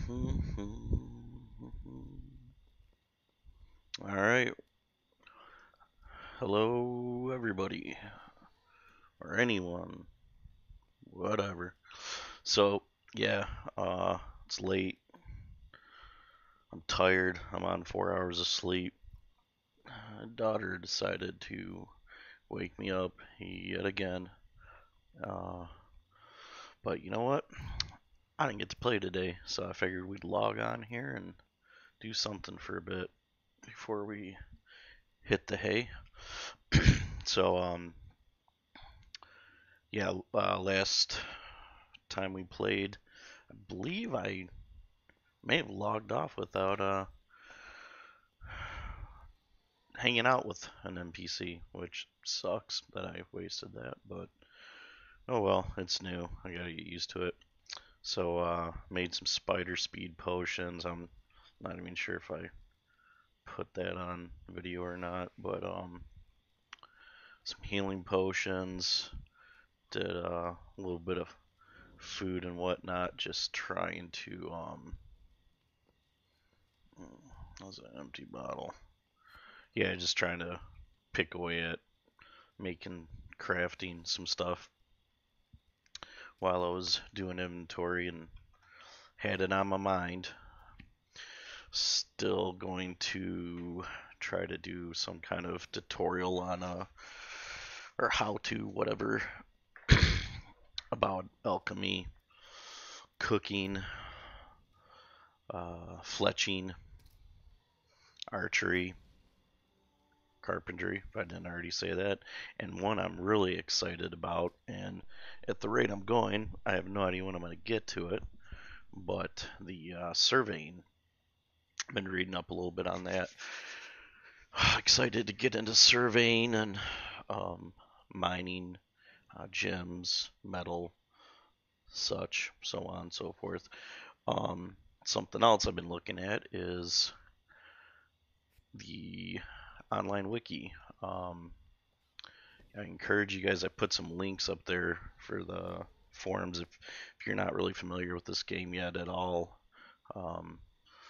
All right. Hello, everybody, or anyone, whatever. So, yeah, it's late. I'm tired. I'm on 4 hours of sleep. Daughter decided to wake me up yet again. Uh, but you know what? I didn't get to play today, so I figured we'd log on here and do something for a bit before we hit the hay. So, yeah, last time we played, I believe I may have logged off without hanging out with an NPC, which sucks that I wasted that, but oh well, it's new. I gotta get used to it. So made some spider speed potions. I'm not even sure if I put that on video or not, but some healing potions. Did a little bit of food and whatnot, just trying to that was an empty bottle. Yeah, just trying to pick away at making crafting some stuff while I was doing inventory and had it on my mind. Still going to try to do some kind of tutorial on or how to whatever about alchemy, cooking, fletching, archery, carpentry, if I didn't already say that, and one I'm really excited about. And at the rate I'm going, I have no idea when I'm going to get to it, but the surveying. I've been reading up a little bit on that. Excited to get into surveying and um, mining, gems, metal, such, so on and so forth. Something else I've been looking at is the online wiki. I encourage you guys. I put some links up there for the forums if you're not really familiar with this game yet at all. Um,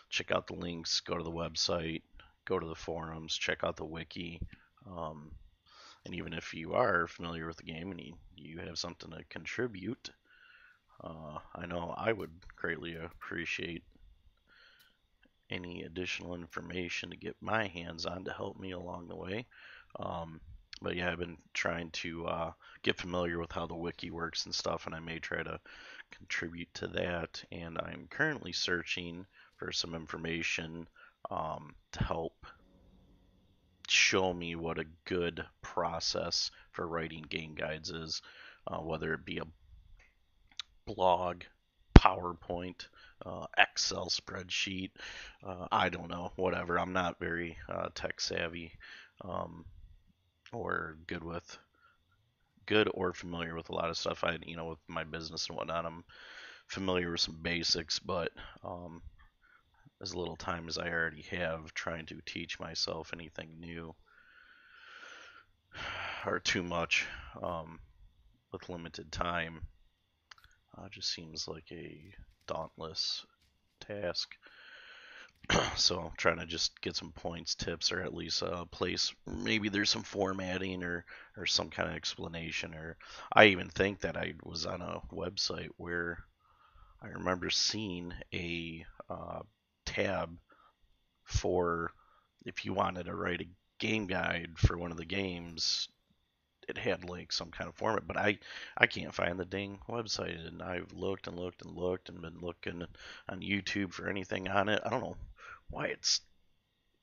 check out the links. Go to the website. Go to the forums. Check out the wiki. Um, and even if you are familiar with the game and you have something to contribute, I know I would greatly appreciate any additional information to get my hands on to help me along the way. Um, but yeah, I've been trying to get familiar with how the wiki works and stuff, and I may try to contribute to that. And I'm currently searching for some information to help show me what a good process for writing game guides is, whether it be a blog, PowerPoint, Excel spreadsheet. I don't know, whatever. I'm not very tech savvy um, or good or familiar with a lot of stuff. With my business and whatnot, I'm familiar with some basics, but as little time as I already have trying to teach myself anything new or too much with limited time just seems like a dauntless task. So I'm trying to just get some points, tips, or at least a place. Maybe there's some formatting or some kind of explanation. Or I even think that I was on a website where I remember seeing a tab for if you wanted to write a game guide for one of the games. It had like some kind of format, but I can't find the dang website, and I've looked and looked and looked and been looking on YouTube for anything on it. I don't know why it's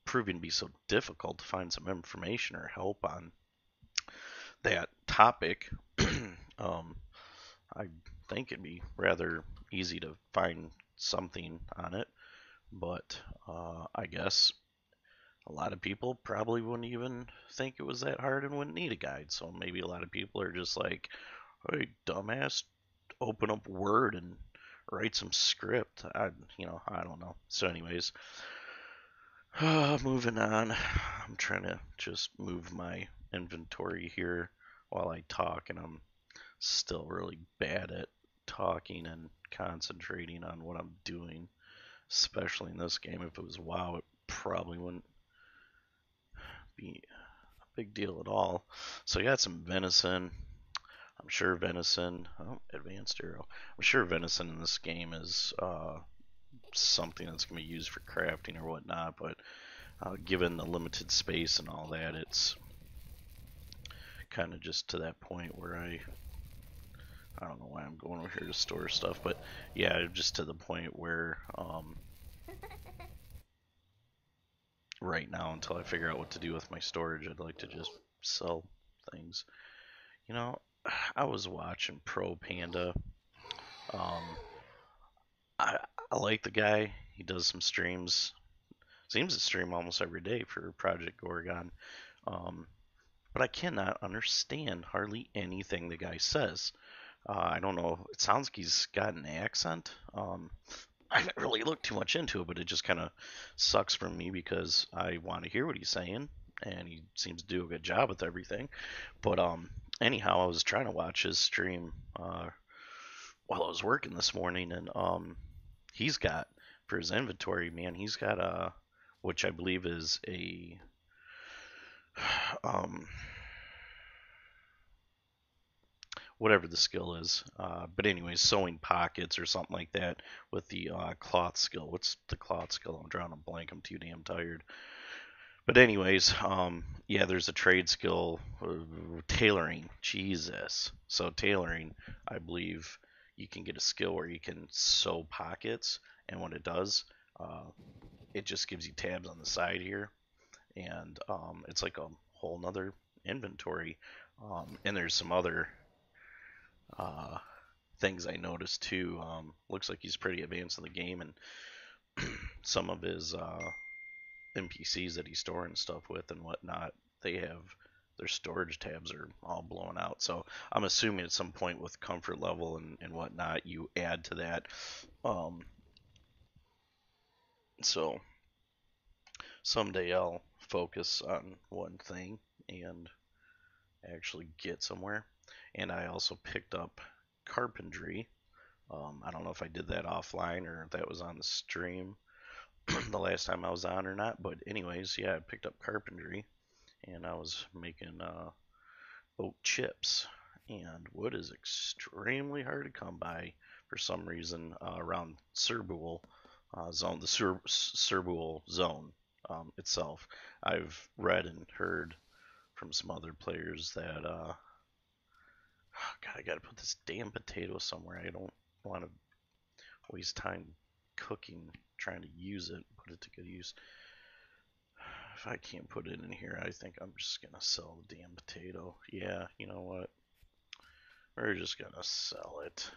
proving to be so difficult to find some information or help on that topic. um, I think it'd be rather easy to find something on it, but I guess a lot of people probably wouldn't even think it was that hard and wouldn't need a guide. So maybe a lot of people are just like, "Hey, dumbass, open up Word and write some script." I don't know. So, anyways, moving on. I'm trying to just move my inventory here while I talk, and I'm still really bad at talking and concentrating on what I'm doing. especially in this game. If it was WoW, it probably wouldn't be a big deal at all. So I got some venison. I'm sure venison. Oh, advanced arrow. I'm sure venison in this game is something that's going to be used for crafting or whatnot. But given the limited space and all that, it's kind of just to that point where I don't know why I'm going over here to store stuff, but yeah, just to the point where right now, until I figure out what to do with my storage, I'd like to just sell things. You know, I was watching Pro Panda. Um, I I like the guy. He does some streams. Seems to stream almost every day for Project Gorgon. Um, but I cannot understand hardly anything the guy says. I don't know. It sounds like he's got an accent. I haven't really looked too much into it, but it just kind of sucks for me because I want to hear what he's saying, and he seems to do a good job with everything. But anyhow, I was trying to watch his stream while I was working this morning, and he's got for his inventory, man, he's got which I believe is a um, whatever the skill is. But anyways, sewing pockets or something like that with the cloth skill. What's the cloth skill? I'm drawing a blank. I'm too damn tired. But anyways, yeah, there's a trade skill, tailoring. Jesus. So tailoring, I believe you can get a skill where you can sew pockets, and what it does, uh, it just gives you tabs on the side here, and it's like a whole nother inventory. And there's some other uh, things I noticed too. Looks like he's pretty advanced in the game, and some of his NPCs that he's storing stuff with and whatnot, they have their storage tabs are all blown out. So I'm assuming at some point with comfort level and whatnot, you add to that. Um, so someday I'll focus on one thing and actually get somewhere. And I also picked up carpentry. I don't know if I did that offline or if that was on the stream the last time I was on or not. But anyways, yeah, I picked up carpentry and I was making oak chips. And wood is extremely hard to come by for some reason around Cerbul zone, the Cerbul zone itself. I've read and heard from some other players that God, I gotta put this damn potato somewhere. I don't want to waste time cooking, trying to use it, put it to good use. If I can't put it in here, I think I'm just gonna sell the damn potato. Yeah, you know what? We're just gonna sell it.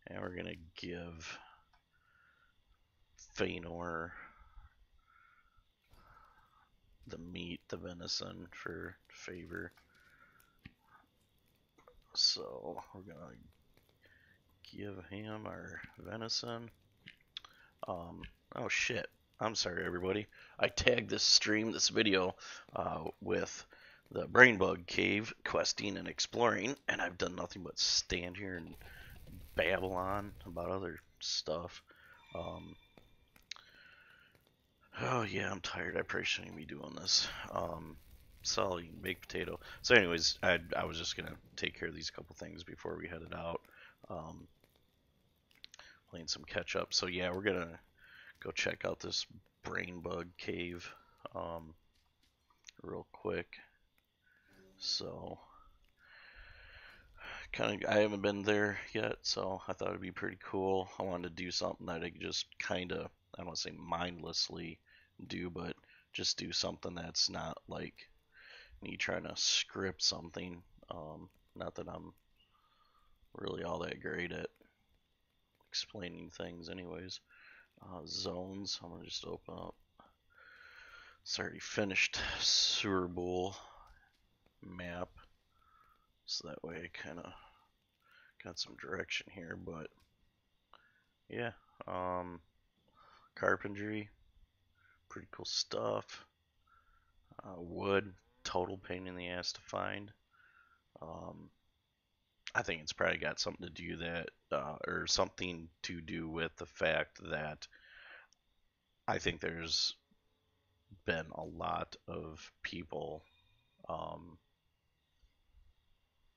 And we're gonna give Feanor the meat, the venison, for favor. So we're gonna give him our venison. Oh shit. I'm sorry, everybody. I tagged this video, with the Brainbug Cave questing and exploring, and I've done nothing but stand here and babble on about other stuff. Oh yeah, I'm tired. I probably shouldn't be doing this. Solid baked potato. So, anyways, I was just gonna take care of these couple things before we headed out. Playing some catch up. So yeah, we're gonna go check out this brain bug cave real quick. So kind of, I haven't been there yet, so I thought it'd be pretty cool. I wanted to do something that I could just kind of, I don't want to say mindlessly do, but just do something that's not like me trying to script something. Not that I'm really all that great at explaining things anyways. Zones, I'm gonna just open up. It's already finished Cerbul map, so that way I kind of got some direction here. But yeah, carpentry, pretty cool stuff. Wood, total pain in the ass to find. I think it's probably got something to do that, or something to do with the fact that I think there's been a lot of people um,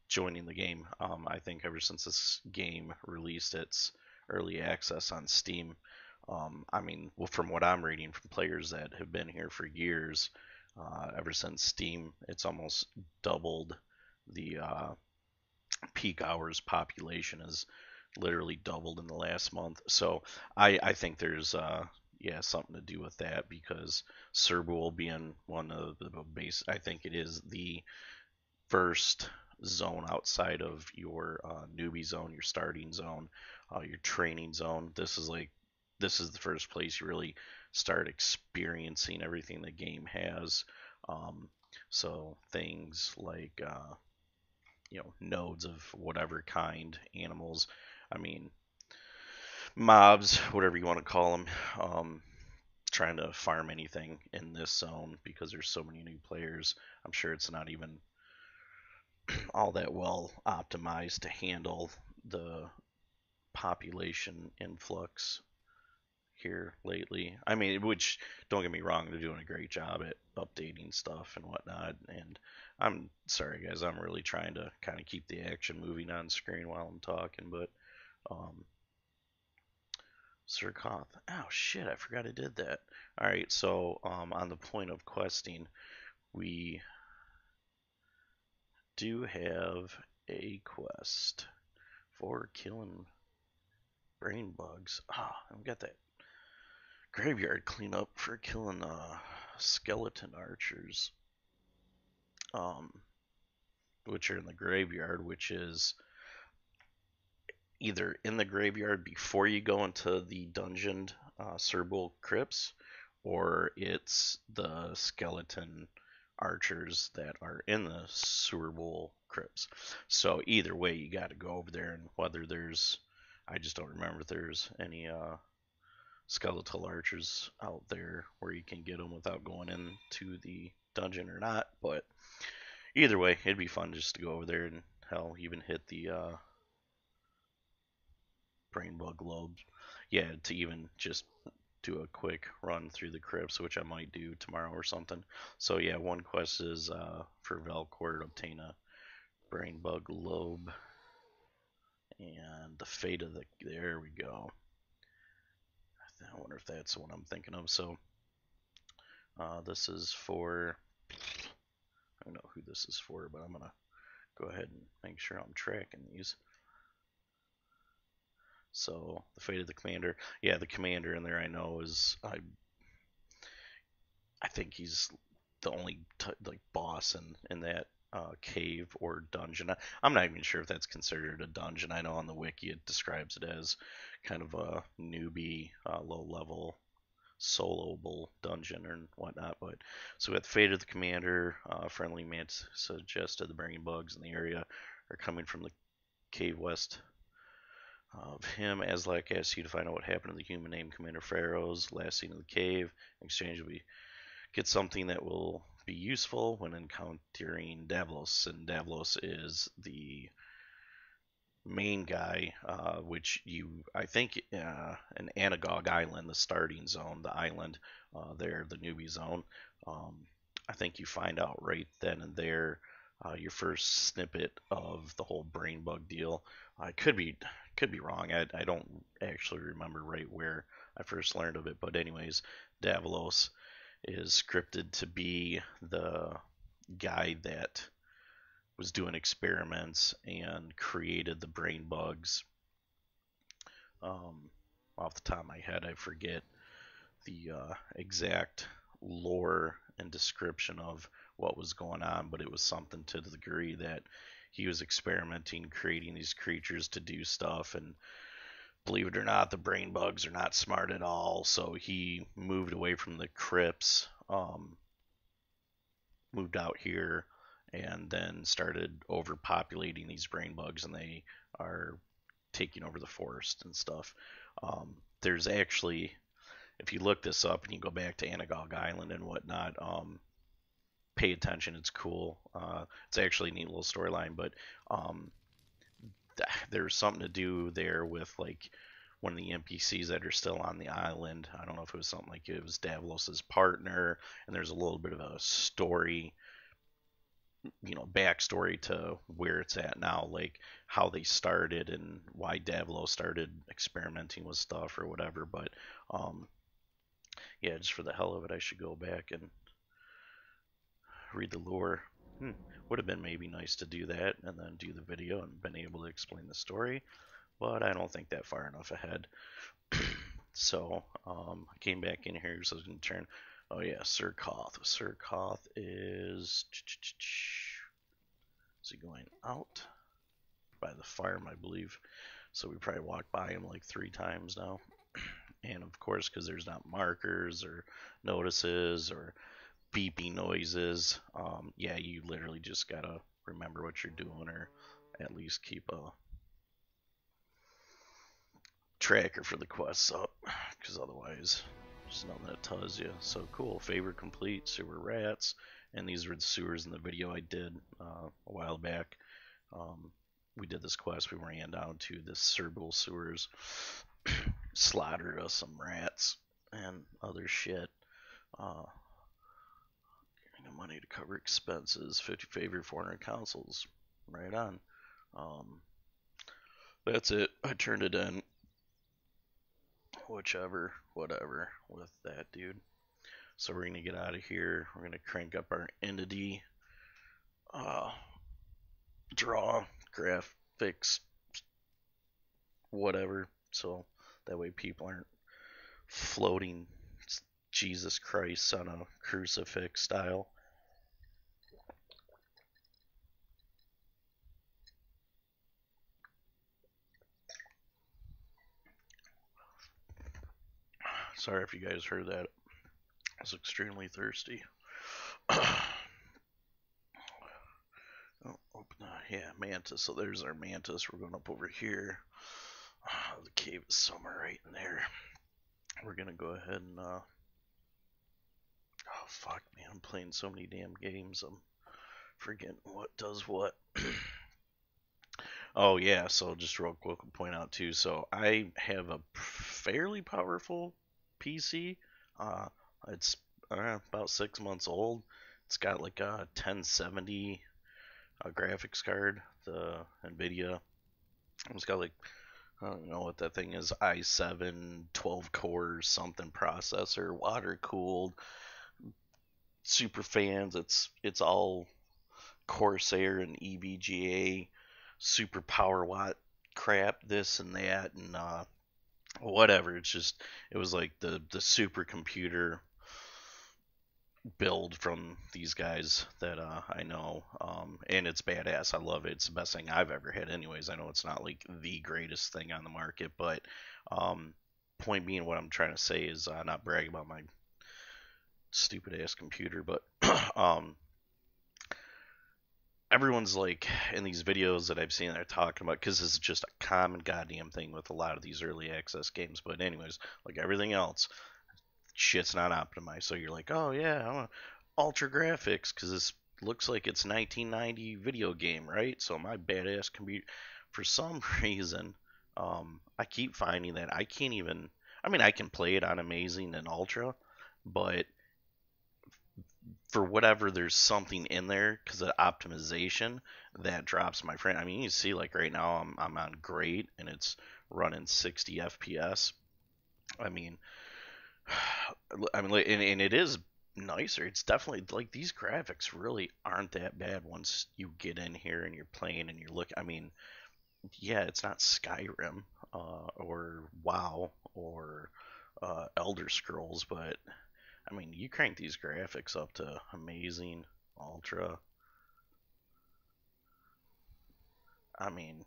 joining the game. I think ever since this game released its early access on Steam, I mean, well, from what I'm reading from players that have been here for years, ever since Steam, it's almost doubled the peak hours population has literally doubled in the last month. So I think there's yeah, something to do with that because Cerbul being one of the base, I think it is the first zone outside of your newbie zone, your starting zone, your training zone. This is the first place you really start experiencing everything the game has. Um, so things like nodes of whatever kind, animals. I mean, mobs, whatever you want to call them. Trying to farm anything in this zone because there's so many new players. I'm sure it's not even all that well optimized to handle the population influx here lately. I mean, which don't get me wrong, they're doing a great job at updating stuff and whatnot. And I'm sorry, guys, I'm really trying to kind of keep the action moving on screen while I'm talking, but um, Sir Koth. Oh shit, I forgot I did that. All right, so on the point of questing, we do have a quest for killing brain bugs. I've got that graveyard cleanup for killing skeleton archers, um, which are in the graveyard, which is either in the graveyard before you go into the dungeoned Cerbal crypts, or it's the skeleton archers that are in the Cerbal crypts. So either way, you got to go over there, and whether there's, I just don't remember if there's any skeletal archers out there where you can get them without going into the dungeon or not. But either way, it'd be fun just to go over there and hell, even hit the brain bug lobes. Yeah, to even just do a quick run through the crypts, which I might do tomorrow or something. So yeah, one quest is for Velcor to obtain a brain bug lobe, and the fate of the. There we go. I wonder if that's the one I'm thinking of. So this is for. I don't know who this is for, but I'm gonna go ahead and make sure I'm tracking these. So the fate of the commander. Yeah, the commander in there I know is I think he's the only like boss in that cave or dungeon. I'm not even sure if that's considered a dungeon. I know on the wiki it describes it as kind of a newbie, low level, soloable dungeon and whatnot. But so at the fate of the commander, friendly mates suggested the brain bugs in the area are coming from the cave west of him. As like asks you to find out what happened to the human named Commander Pharaoh's last seen in the cave. In exchange, we get something that will be useful when encountering Davlos, and Davlos is the main guy, which you, I think, in Anagog Island, the starting zone, the island there, the newbie zone. I think you find out right then and there your first snippet of the whole brain bug deal. I could be wrong. I don't actually remember right where I first learned of it, but anyways, Davlos is scripted to be the guy that was doing experiments and created the brain bugs. Off the top of my head, I forget the exact lore and description of what was going on, but it was something to the degree that he was experimenting, creating these creatures to do stuff, and believe it or not, the brain bugs are not smart at all. So he moved away from the crypts, moved out here, and then started overpopulating these brain bugs, and they are taking over the forest and stuff. There's actually, if you look this up and you go back to Anagog Island and whatnot, pay attention. It's cool. It's actually a neat little storyline, but there's something to do there with like one of the NPCs that are still on the island. I don't know if it was something like it was Davalos's partner, and there's a little bit of a story, backstory to where it's at now, like how they started and why Davalos started experimenting with stuff or whatever. But yeah, just for the hell of it, I should go back and read the lore. Would have been maybe nice to do that and then do the video and been able to explain the story, but I don't think that far enough ahead. So I came back in here, so I was going to turn. Oh yeah, Sir Koth. Sir Koth is he going out by the farm, I believe. So we probably walked by him like 3 times now. And of course, because there's not markers or notices or beeping noises, yeah, you literally just gotta remember what you're doing, or at least keep a tracker for the quests up, because otherwise there's nothing that tells you. So cool. Favorite complete, sewer rats, and these were the sewers in the video I did a while back. We did this quest. We ran down to the Cerbal sewers, slaughtered us some rats and other shit. Getting money to cover expenses. 50 favorite 400 consoles. Right on. That's it. I turned it in. Whatever with that, dude. So we're gonna get out of here. We're gonna crank up our entity, draw, graphics, whatever. So that way people aren't floating Jesus Christ on a crucifix style. Sorry if you guys heard that. I was extremely thirsty. Yeah, mantis. So there's our mantis. We're going up over here. The cave is somewhere right in there. We're gonna go ahead and oh fuck, man, I'm playing so many damn games, I'm forgetting what does what. Oh yeah, so just real quick, I'll point out too. So I have a fairly powerful PC. It's about 6 months old. It's got like a 1070 graphics card, the NVIDIA. It's got like, I don't know what that thing is, i7 12 core something processor, water cooled, super fans. It's all Corsair and EVGA super power watt crap, this and that, and whatever. It was like the supercomputer build from these guys that I know, and it's badass. I love it. It's the best thing I've ever had. Anyways, I know it's not like the greatest thing on the market, but point being, what I'm trying to say is not brag about my stupid ass computer, but everyone's like in these videos that I've seen, they're talking about, because this is just a common goddamn thing with a lot of these early access games. But anyways, like everything else, shit's not optimized. So you're like, oh yeah, I want ultra graphics because this looks like it's 1990 video game, right? So my badass computer, for some reason, I keep finding that I can't even. I mean, I can play it on amazing and ultra, but for whatever, there's something in there because of optimization that drops my frame. I mean, you see, like right now, I'm on great and it's running 60 FPS. I mean, and it is nicer. It's definitely like these graphics really aren't that bad once you get in here and you're playing and you're looking. I mean, yeah, it's not Skyrim or WoW or Elder Scrolls, but I mean, you crank these graphics up to amazing, ultra. I mean,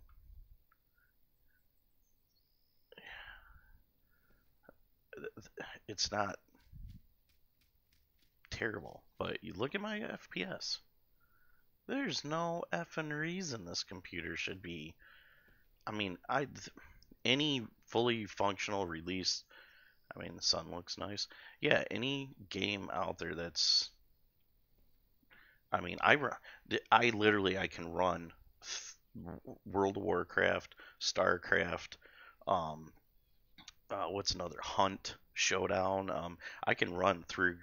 it's not terrible, but you look at my FPS. There's no effing reason this computer should be. I mean, any fully functional release. I mean, the sun looks nice. Yeah, any game out there that's. I mean, I literally I can run World of Warcraft, StarCraft, what's another Hunt Showdown. I can run through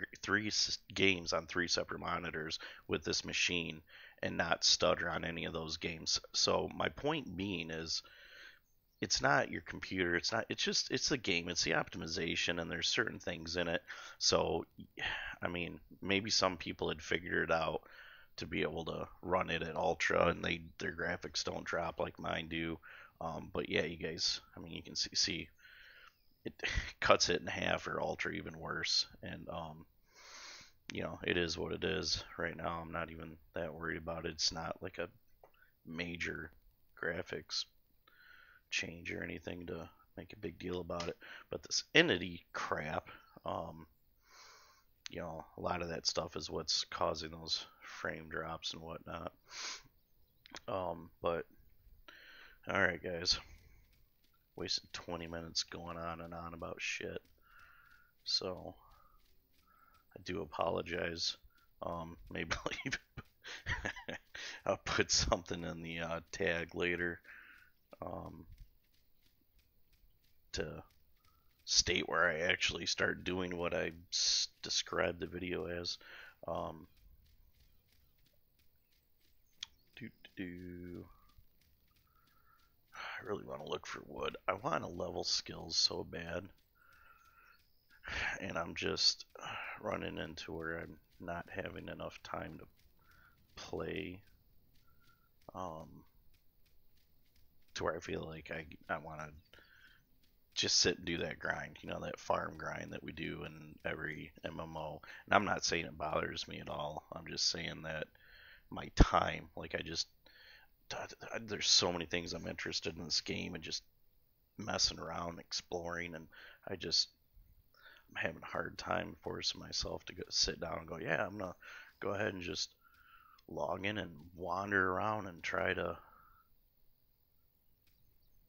games on three separate monitors with this machine and not stutter on any of those games. So my point being is, it's not your computer. It's not. It's just it's the game. It's the optimization, and there's certain things in it. So, I mean, maybe some people had figured it out to be able to run it at ultra, and their graphics don't drop like mine do. But yeah, you guys, I mean, you can see it cuts it in half or ultra even worse. And it is what it is right now. I'm not even that worried about it. It's not like a major graphics change or anything to make a big deal about it. But this entity crap, a lot of that stuff is what's causing those frame drops and whatnot. But all right, guys, wasted 20 minutes going on and on about shit. So I do apologize. Maybe I'll put something in the tag later to state where I actually start doing what I described the video as. I really want to look for wood. I want to level skills so bad. And I'm just running into where I'm not having enough time to play. To where I feel like I want to just sit and do that grind, that farm grind that we do in every MMO. And I'm not saying it bothers me at all. I'm just saying that my time, like there's so many things I'm interested in this game and just messing around, exploring, and I'm having a hard time forcing myself to sit down and go, yeah, I'm gonna go ahead and just log in and wander around and try to.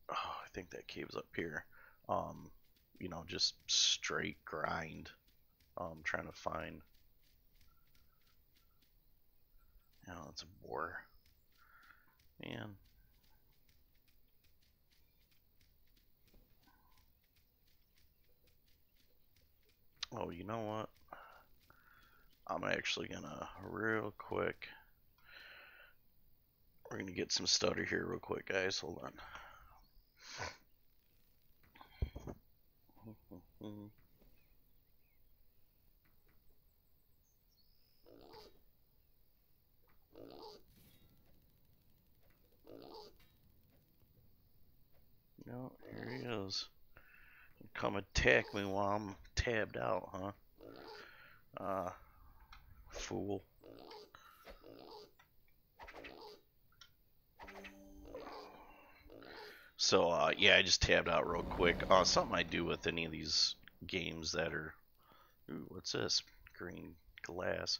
Oh, I think that cave's up here. Just straight grind. Trying to find. It's a bore. Man. Oh, you know what? I'm actually gonna real quick. We're gonna get some stutter here real quick, guys. Hold on. No, here he is. Come attack me while I'm tabbed out, huh? Fool. So, yeah, I just tabbed out real quick. Something I do with any of these games that are... Ooh, what's this? Green glass.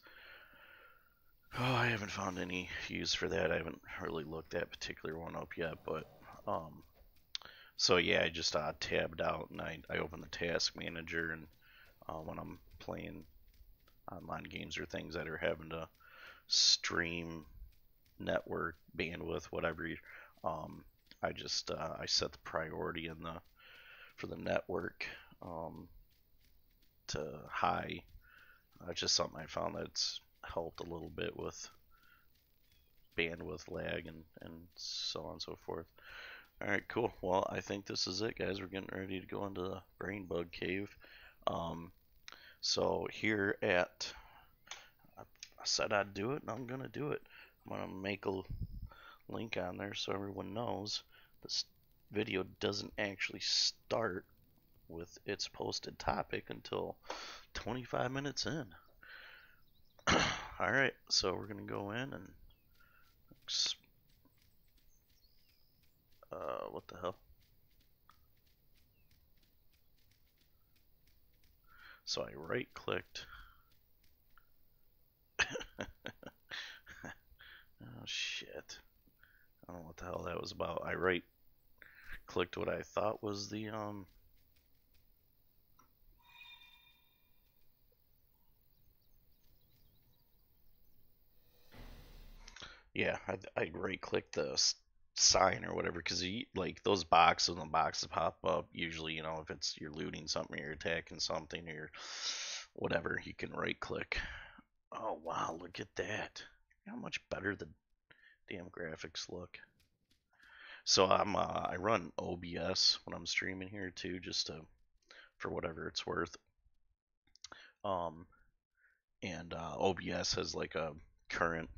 Oh, I haven't found any use for that. I haven't really looked that particular one up yet, but... So, yeah, I just tabbed out, and I opened the task manager, and when I'm playing online games or things that are having to stream network bandwidth, whatever, I set the priority for the network to high. It's just something I found that's helped a little bit with bandwidth lag and so on and so forth. Alright, cool. Well, I think this is it, guys. We're getting ready to go into the brain bug cave. So here I said I'd do it, and I'm gonna do it. I'm gonna make a link on there so everyone knows this video doesn't actually start with its posted topic until 25 minutes in. Alright, so we're gonna go in and what the hell? So I right clicked. Oh shit. I don't know what the hell that was about. I right clicked what I thought was the yeah, I right clicked the sign or whatever, because like those boxes and the boxes pop up usually, if it's you're looting something or you're attacking something or you're whatever, you can right click. Oh wow, look at that. How much better the damn graphics look. So I run OBS when I'm streaming here too, just to for whatever it's worth. Um, and OBS has like a current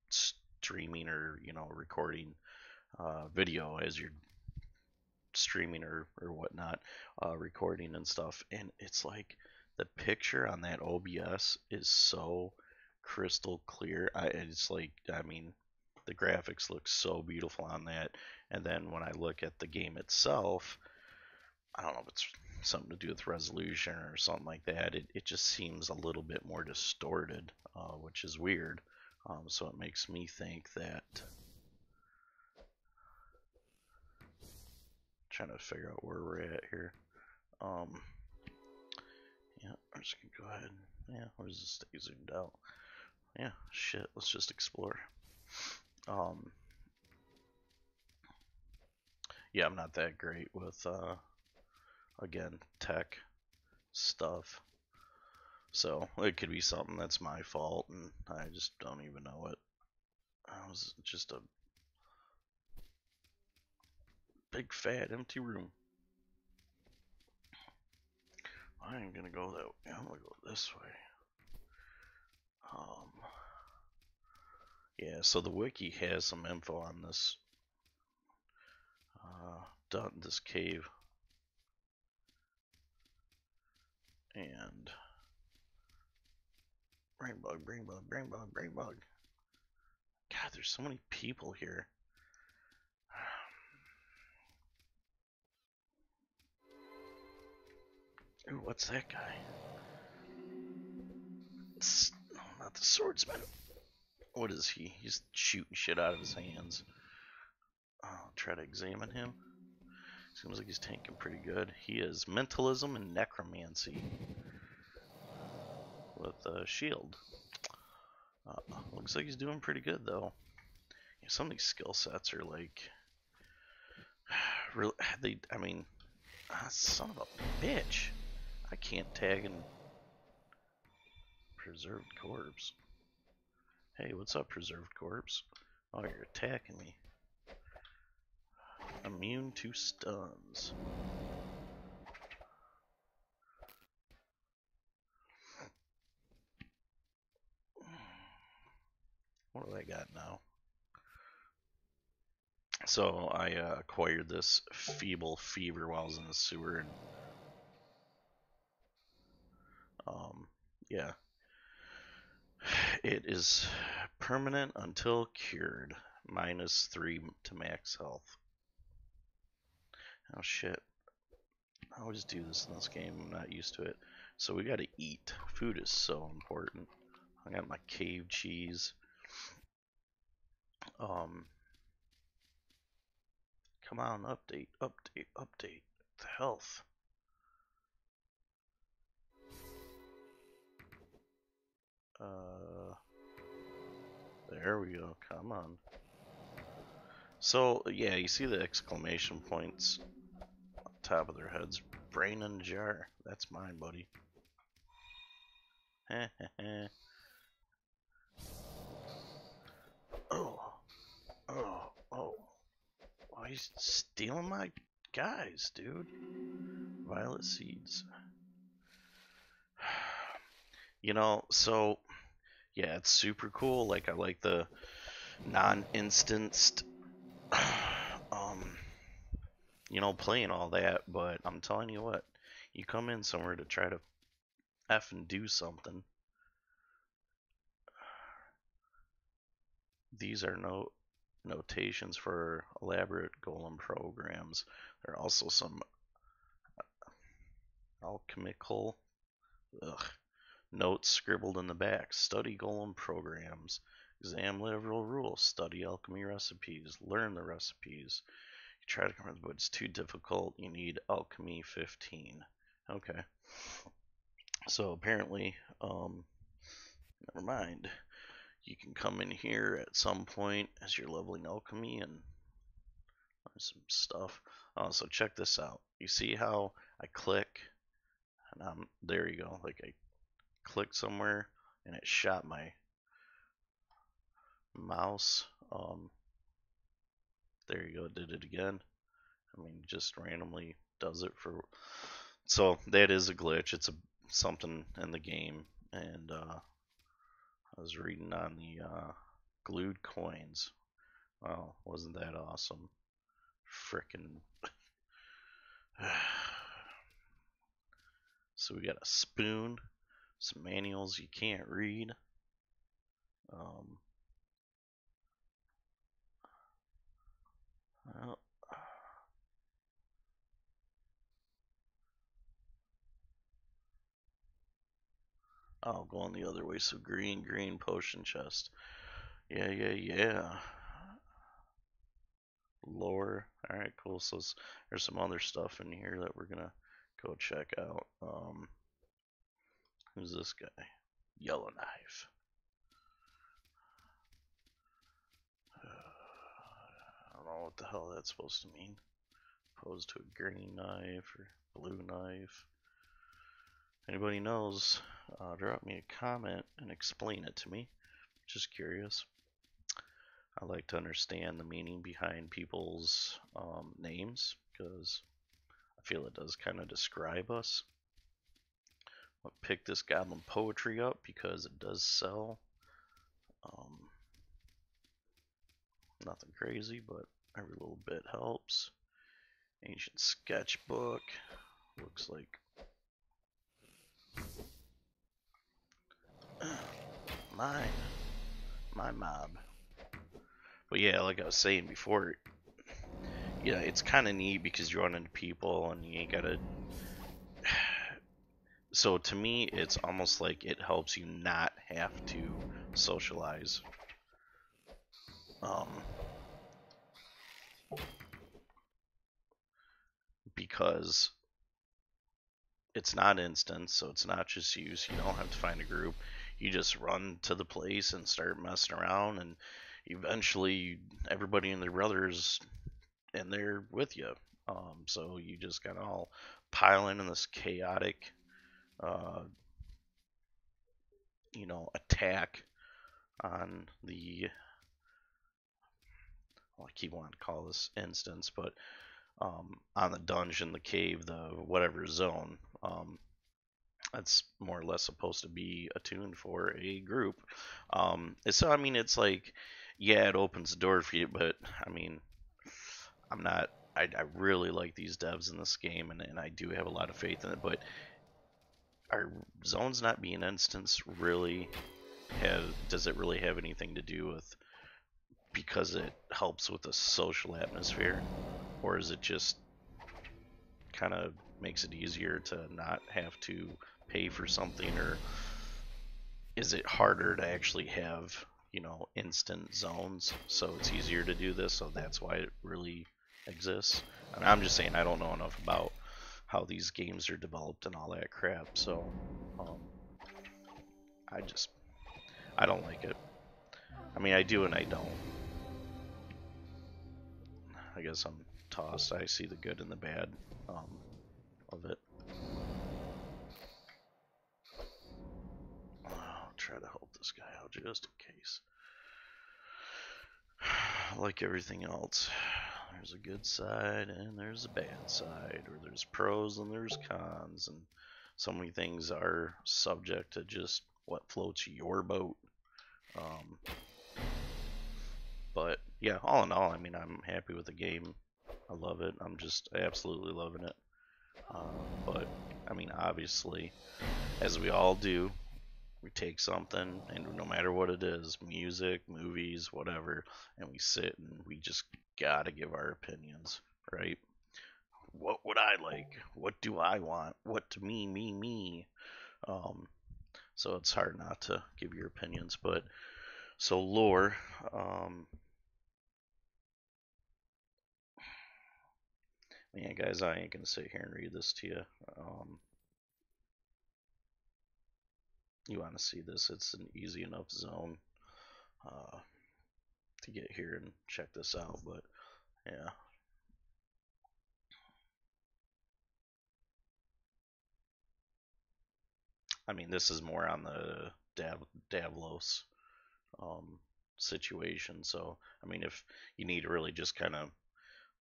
streaming or recording video as you're streaming or whatnot, recording and stuff. And it's like the picture on that OBS is so crystal clear. It's like, I mean, the graphics look so beautiful on that. And then when I look at the game itself, I don't know if it's something to do with resolution or something like that. It just seems a little bit more distorted, which is weird. So it makes me think that. Trying to figure out where we're at here. Yeah, I'm just gonna go ahead. Yeah, where does this stay zoomed out? Yeah, shit. Let's just explore. Yeah, I'm not that great with again tech stuff. So it could be something that's my fault, and I just don't even know it. I was just a big fat empty room. I ain't gonna go that way. I'm gonna go this way. Yeah, so the wiki has some info on this this cave, and brain bug, brain bug, brain bug, brain bug. God, there's so many people here. Ooh, what's that guy? No, not the swordsman. What is he? He's shooting shit out of his hands. I'll try to examine him. Seems like he's tanking pretty good. He is mentalism and necromancy with a shield. Looks like he's doing pretty good though. Yeah, some of these skill sets are like, really, I mean, son of a bitch. I can't tag and preserved corpse. Hey, what's up, preserved corpse? Oh, you're attacking me. Immune to stuns. What do I got now? So I acquired this feeble fever while I was in the sewer, and yeah, it is permanent until cured. -3 to max health. Oh shit. I always do this in this game. I'm not used to it. So we gotta eat. Food is so important. I got my cave cheese. Come on, update, update, update. The health. There we go. Come on. So yeah, you see the exclamation points on top of their heads. Brain in a jar. That's mine, buddy. Oh, oh, oh. Why he's stealing my guys, dude? Violet seeds. So yeah, it's super cool. Like I like the non-instanced playing all that, but I'm telling you what, you come in somewhere to try to F and do something. These are notations for elaborate golem programs. There are also some alchemical notes scribbled in the back. Study golem programs. Exam literal rules. Study alchemy recipes. Learn the recipes. You try to come up, but it's too difficult. You need alchemy 15. Okay. So apparently, never mind. You can come in here at some point as you're leveling alchemy and some stuff. Oh, so check this out. You see how I click, and there you go. Like I clicked somewhere, and it shot my mouse. There you go. Did it again. I mean, just randomly does it for. So that is a glitch. It's something in the game, and I was reading on the glued coins. Wow, wasn't that awesome? Frickin'. So we got a spoon, some manuals you can't read. Um, well, I'll go on the other way. So green potion chest. Yeah. Lore. All right, cool. So there's some other stuff in here that we're gonna go check out. Who's this guy? Yellowknife. I don't know what the hell that's supposed to mean. Opposed to a green knife or blue knife. Anybody knows, drop me a comment and explain it to me. Just curious. I like to understand the meaning behind people's names because I feel it does kind of describe us. I'll pick this goblin poetry up because it does sell. Nothing crazy, but every little bit helps. Ancient sketchbook. Looks like my mob. But yeah, like I was saying before, yeah, it's kind of neat because you run into people and you ain't gotta. So to me, it's almost like it helps you not have to socialize. Because it's not instant, so it's not just you. So you don't have to find a group. You just run to the place and start messing around, and eventually everybody and their brothers and they're with you. So you just kind of all pile in this chaotic, uh, attack on the. Well, I keep wanting to call this instance, but on the dungeon, the cave, the whatever zone. That's more or less supposed to be attuned for a group. So I mean, it's like, yeah, it opens the door for you, but I mean, I'm not. I really like these devs in this game, and I do have a lot of faith in it. But are zones not being instance really does it really have anything to do with because it helps with the social atmosphere, or is it just kind of makes it easier to not have to pay for something, or is it harder to actually have instant zones so it's easier to do this, so that's why it really exists? And I'm just saying I don't know enough about how these games are developed and all that crap, so um, I don't like it. I mean, I do and I don't. I guess I'm tossed. I see the good and the bad of it. I'll try to help this guy out just in case. Like everything else, there's a good side and there's a bad side, or there's pros and there's cons, and so many things are subject to just what floats your boat. Um, but yeah, all in all, I mean, I'm happy with the game. I love it. I'm just absolutely loving it. But I mean, obviously, as we all do, we take something, and no matter what it is, music, movies, whatever, and we sit and we just gotta give our opinions, right? What would I like? What do I want? What to me? Um, so it's hard not to give your opinions, but so lore, yeah, guys, I ain't gonna sit here and read this to you. You want to see this? It's an easy enough zone uh, to get here and check this out, but yeah, I mean, this is more on the Davlos um, situation. So, I mean, if you need to really just kind of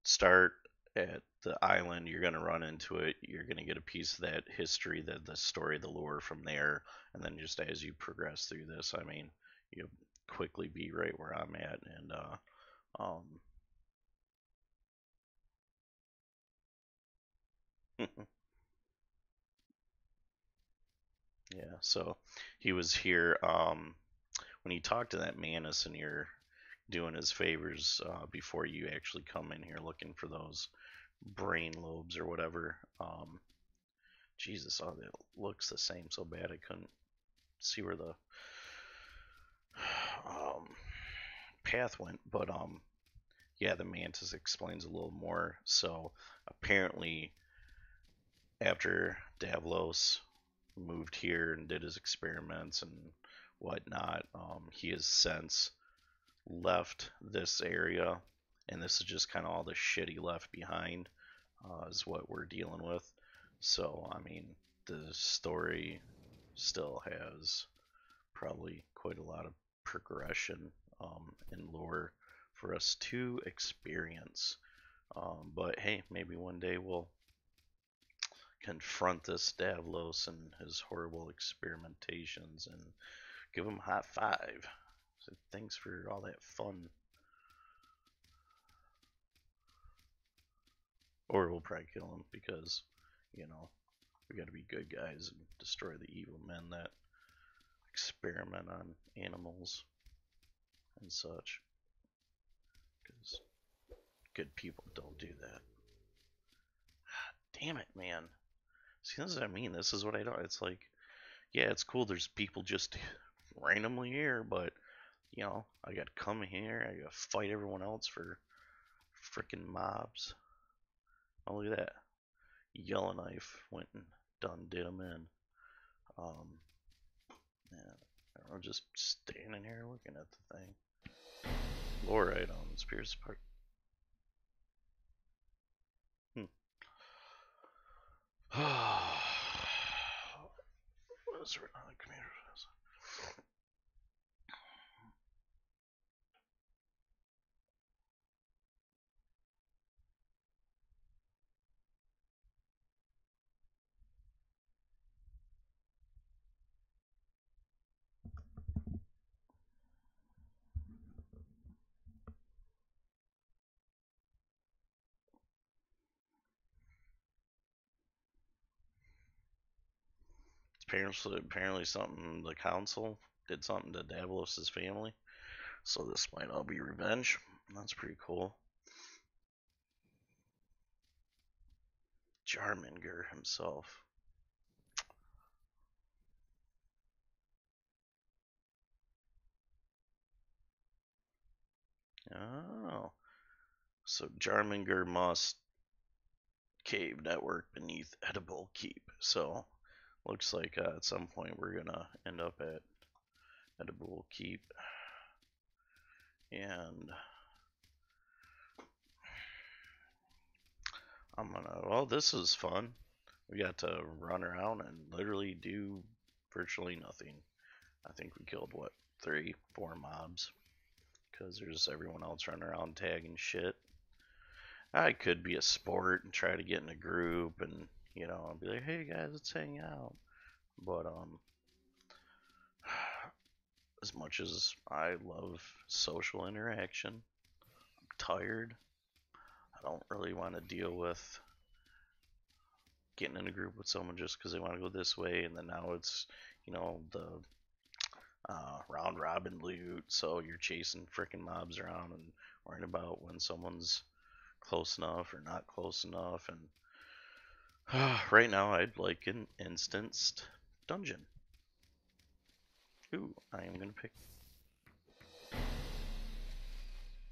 start at the island, you're going to run into it. You're going to get a piece of that history, the story, the lore from there. And then just as you progress through this, I mean, you'll quickly be right where I'm at. And, yeah, so he was here when you talk to that Manus and you're doing his favors before you actually come in here looking for those brain lobes or whatever. Jesus, oh, it looks the same so bad I couldn't see where the um, path went. But yeah, the Mantis explains a little more. So apparently, after Davlos moved here and did his experiments and whatnot, he has since left this area, and this is just kind of all the shit he left behind, is what we're dealing with. So, I mean, the story still has probably quite a lot of progression and lore for us to experience. But hey, maybe one day we'll confront this Davlos and his horrible experimentations and give him a high five. So thanks for all that fun. Or we'll probably kill him because, you know, we got to be good guys and destroy the evil men that experiment on animals and such. Because good people don't do that. Damn it, man. See, this is what I mean. This is what I don't. It's like, yeah, it's cool. There's people just randomly here, but you know, I got to come here. I got to fight everyone else for freaking mobs. Oh, look at that. Yellow knife went and done did him in. Yeah, I'm just standing here looking at the thing. Lore items, Pierce Park. What is written on the computer? Apparently something, the council did something to Davos' family, so this might all be revenge. That's pretty cool. Jarminger himself. Oh, so Jarminger must cave network beneath Edible Keep. So looks like at some point we're gonna end up at Edible Keep, and I'm gonna. Well, this is fun. We got to run around and literally do virtually nothing. I think we killed what, 3, 4 mobs because there's everyone else running around tagging shit. I could be a sport and try to get in a group and I'll be like, hey guys, let's hang out. But as much as I love social interaction, I'm tired. I don't really want to deal with getting in a group with someone just because they want to go this way, and then now it's the round robin loot, so you're chasing freaking mobs around and worrying about when someone's close enough or not close enough. And right now I'd like an instanced dungeon. Ooh, I am gonna pick.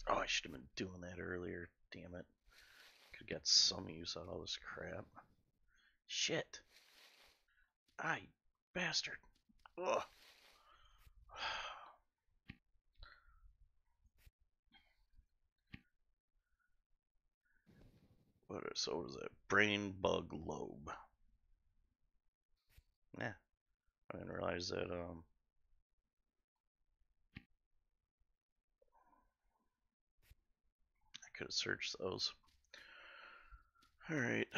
Oh, I should have been doing that earlier. Damn it. Could get some use out of all this crap. Shit. I bastard. Ugh. So what is that? Brain bug lobe. Yeah. I didn't realize that I could have searched those. Alright,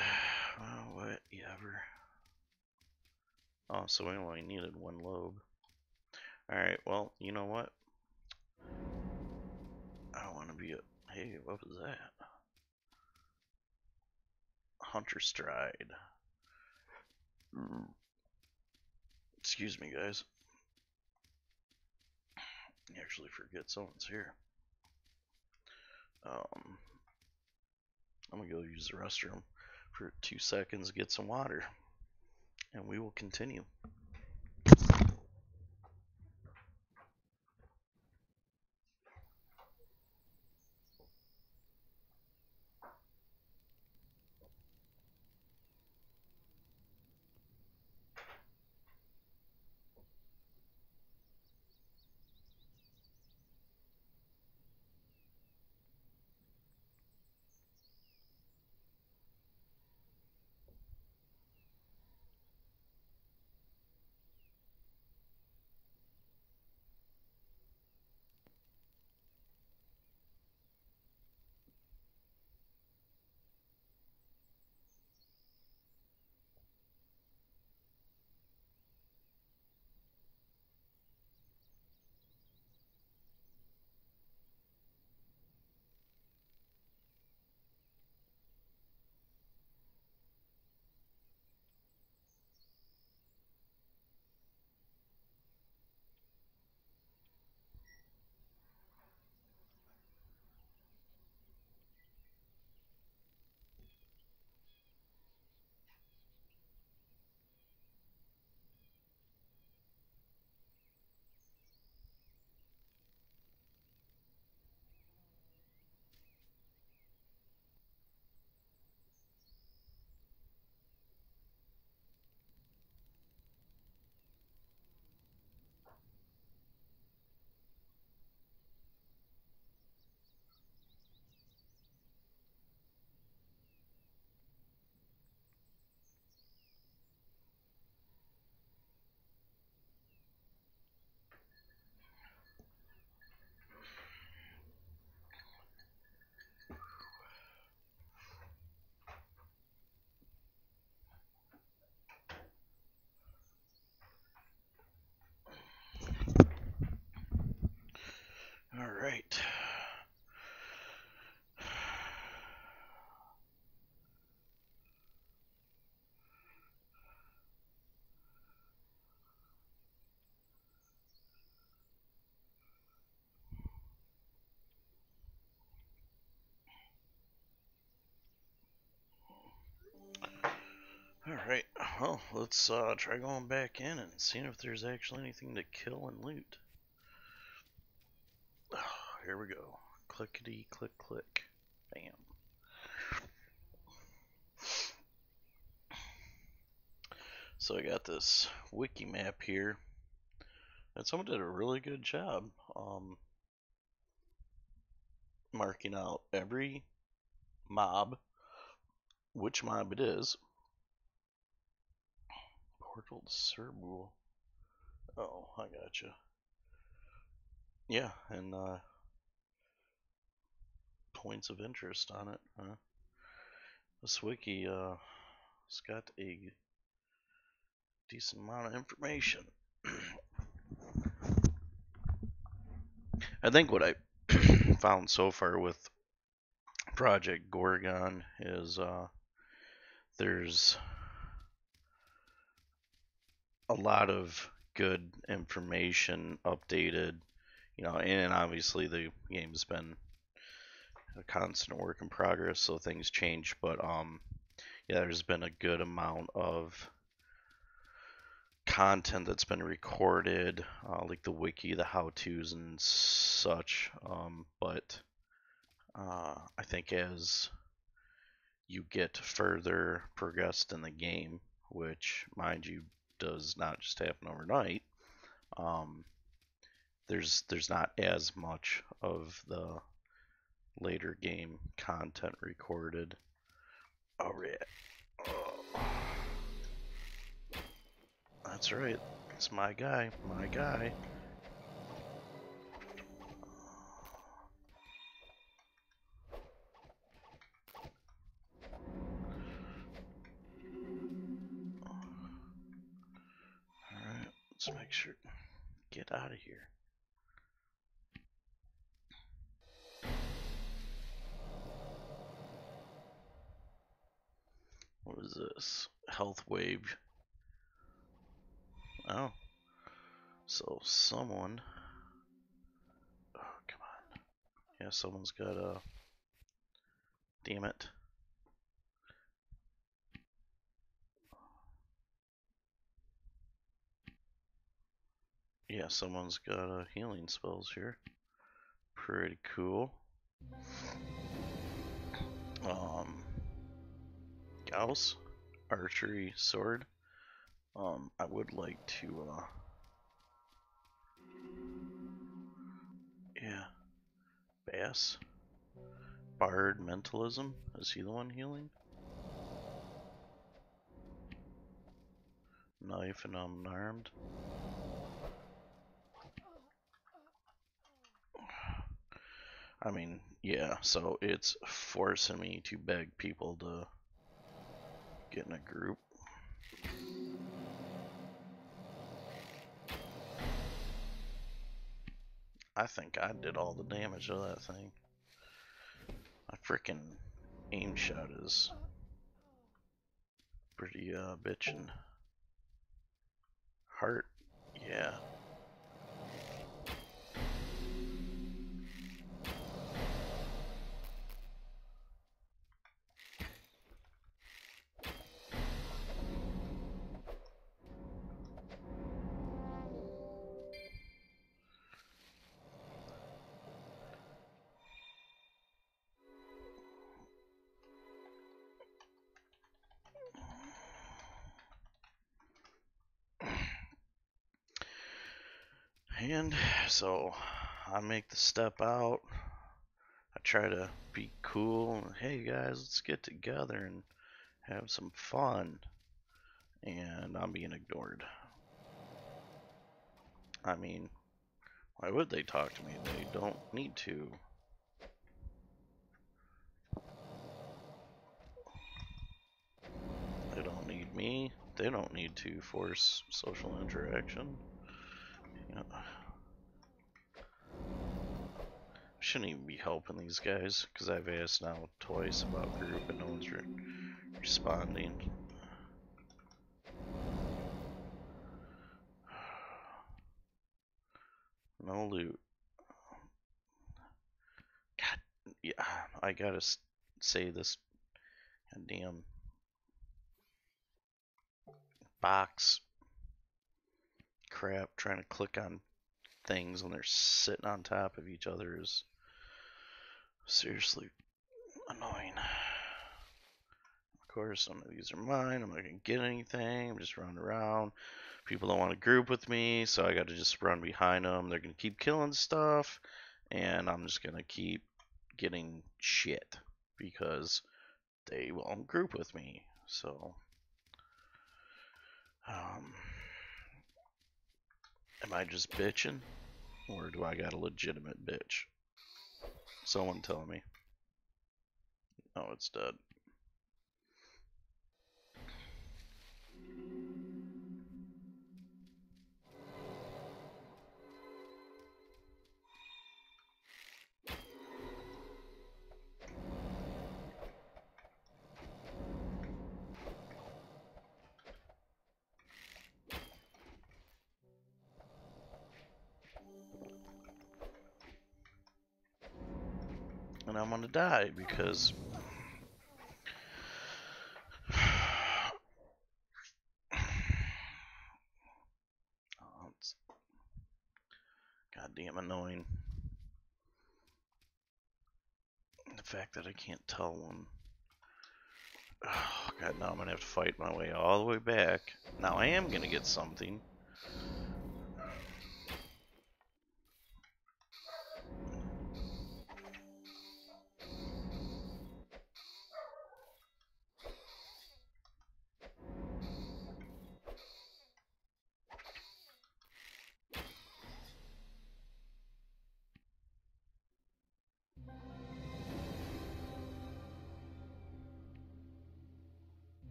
well, whatever. Oh, so we only needed one lobe. Alright, well, you know what? I want to be a... Hey, what was that? Hunter Stride. Excuse me, guys. You actually forget someone's here. I'm gonna go use the restroom for 2 seconds, get some water, and we will continue. All right. Alright, well, let's try going back in and seeing if there's actually anything to kill and loot. Oh, here we go. Clickety click click. Bam. So I got this wiki map here, and someone did a really good job marking out every mob, which mob it is. Portal to Cerbul. Oh, I gotcha. Yeah, and points of interest on it. Huh? This wiki it's got a decent amount of information. I think what I found so far with Project Gorgon is there's a lot of good information updated, and obviously the game's been a constant work in progress, so things change, but yeah, there's been a good amount of content that's been recorded, like the wiki, the how-tos and such, but I think as you get further progressed in the game, which, mind you, does not just happen overnight, there's not as much of the later game content recorded. Oh, yeah. Oh. That's right. It's my guy, my guy. Alright, let's make sure. Get out of here. What is this? Health wave. Oh. So someone. Oh, come on. Yeah, someone's got a. Damn it. Yeah, someone's got healing spells here. Pretty cool. Gauss, archery sword. I would like to, yeah, Bass. Bard mentalism. Is he the one healing? Knife and I'm unarmed. I mean, yeah, so it's forcing me to beg people to get in a group. I think I did all the damage of that thing. My freaking aim shot is pretty bitchin'. Heart, yeah. And so I make the step out. I try to be cool. Hey guys, let's get together and have some fun. And I'm being ignored. I mean, why would they talk to me? They don't need to. They don't need me. They don't need to force social interaction. You know, shouldn't even be helping these guys because I've asked now twice about group and no one's responding. No loot. God, yeah, I gotta say this goddamn box crap trying to click on things when they're sitting on top of each other is seriously annoying. Of course, none of these are mine. I'm not gonna get anything. I'm just running around. People don't want to group with me, so I got to just run behind them. They're gonna keep killing stuff, and I'm just gonna keep getting shit because they won't group with me. So, am I just bitching, or do I got a legitimate bitch? Someone tell me. Oh, it's dead. And I'm gonna die because oh, it's goddamn annoying. The fact that I can't tell one. Oh, God, now I'm gonna have to fight my way all the way back. Now I am gonna get something.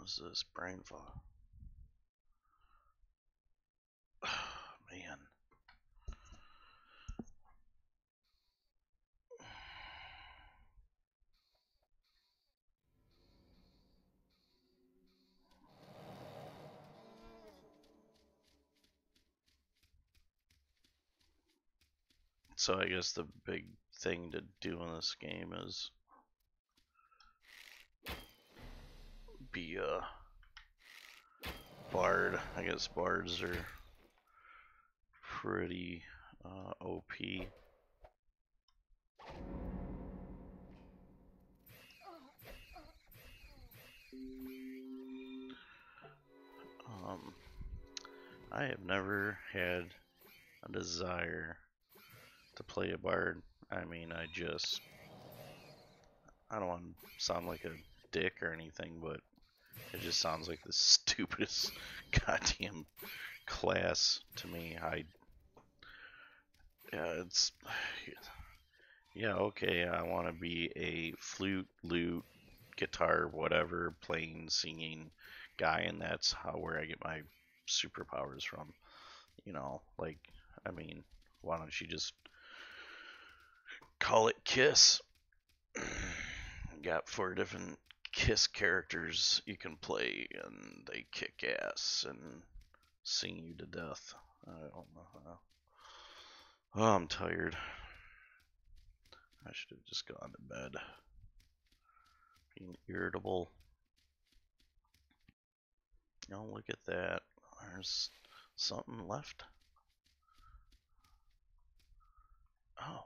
was this? Brain fog. Man. So I guess the big thing to do in this game is be a bard. I guess bards are pretty OP. I have never had a desire to play a bard. I mean, I don't want to sound like a dick or anything, but it just sounds like the stupidest goddamn class to me. Yeah, okay, I want to be a flute, lute, guitar, whatever, playing, singing guy, and that's where I get my superpowers from. Like, I mean, why don't you just call it Kiss? Got 4 different Kiss characters you can play, and they kick ass and sing you to death. I don't know how. Oh, I'm tired. I should have just gone to bed. Being irritable. Oh, look at that. There's something left. Oh.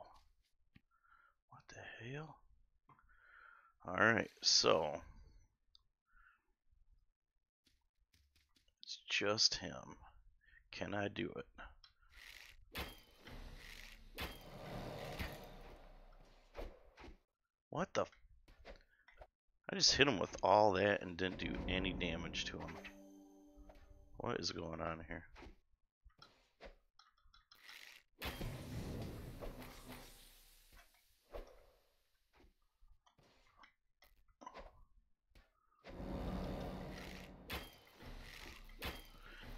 What the hell? Alright, so. It's just him. Can I do it? What the? I just hit him with all that and didn't do any damage to him. What is going on here?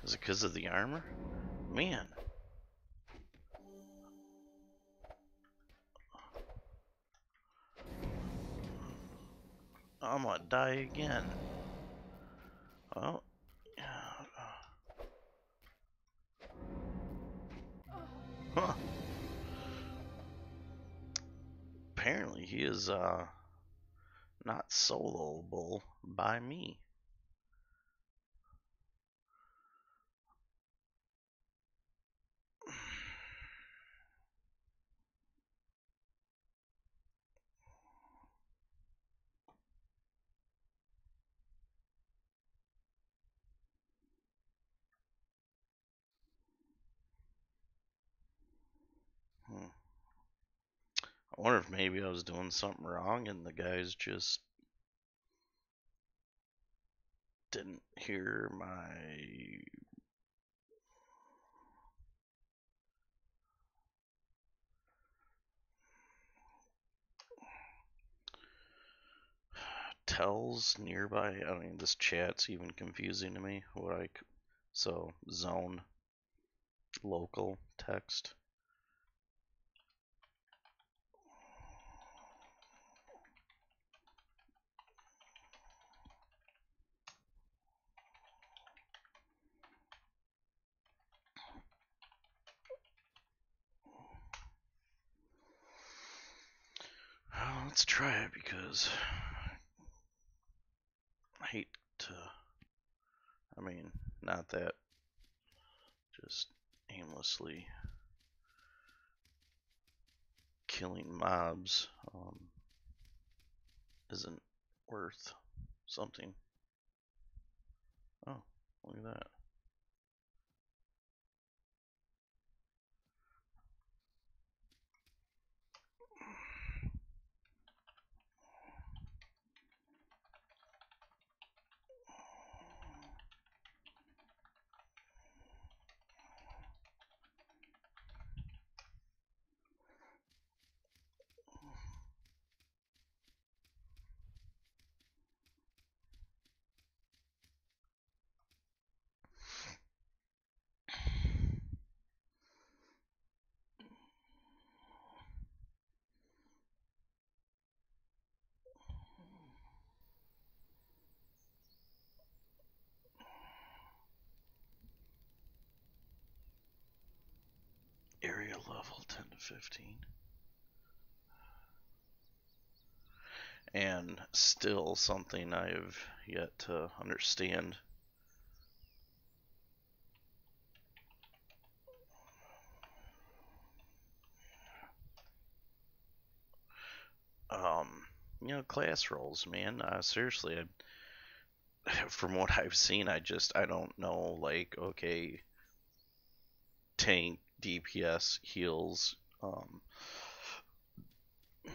Is it because of the armor? Man. I'm gonna die again. Well, huh. Apparently he is not soloable by me. I wonder if maybe I was doing something wrong and the guys just didn't hear my tells nearby. I mean, this chat's even confusing to me. So zone local text. Well, let's try it because I hate to. I mean, not that. Just aimlessly killing mobs isn't worth something. Oh, look at that. level 10 to 15. And still something I've yet to understand. You know, class roles, man. Seriously, from what I've seen, I don't know. Like, okay, tank, DPS, heals.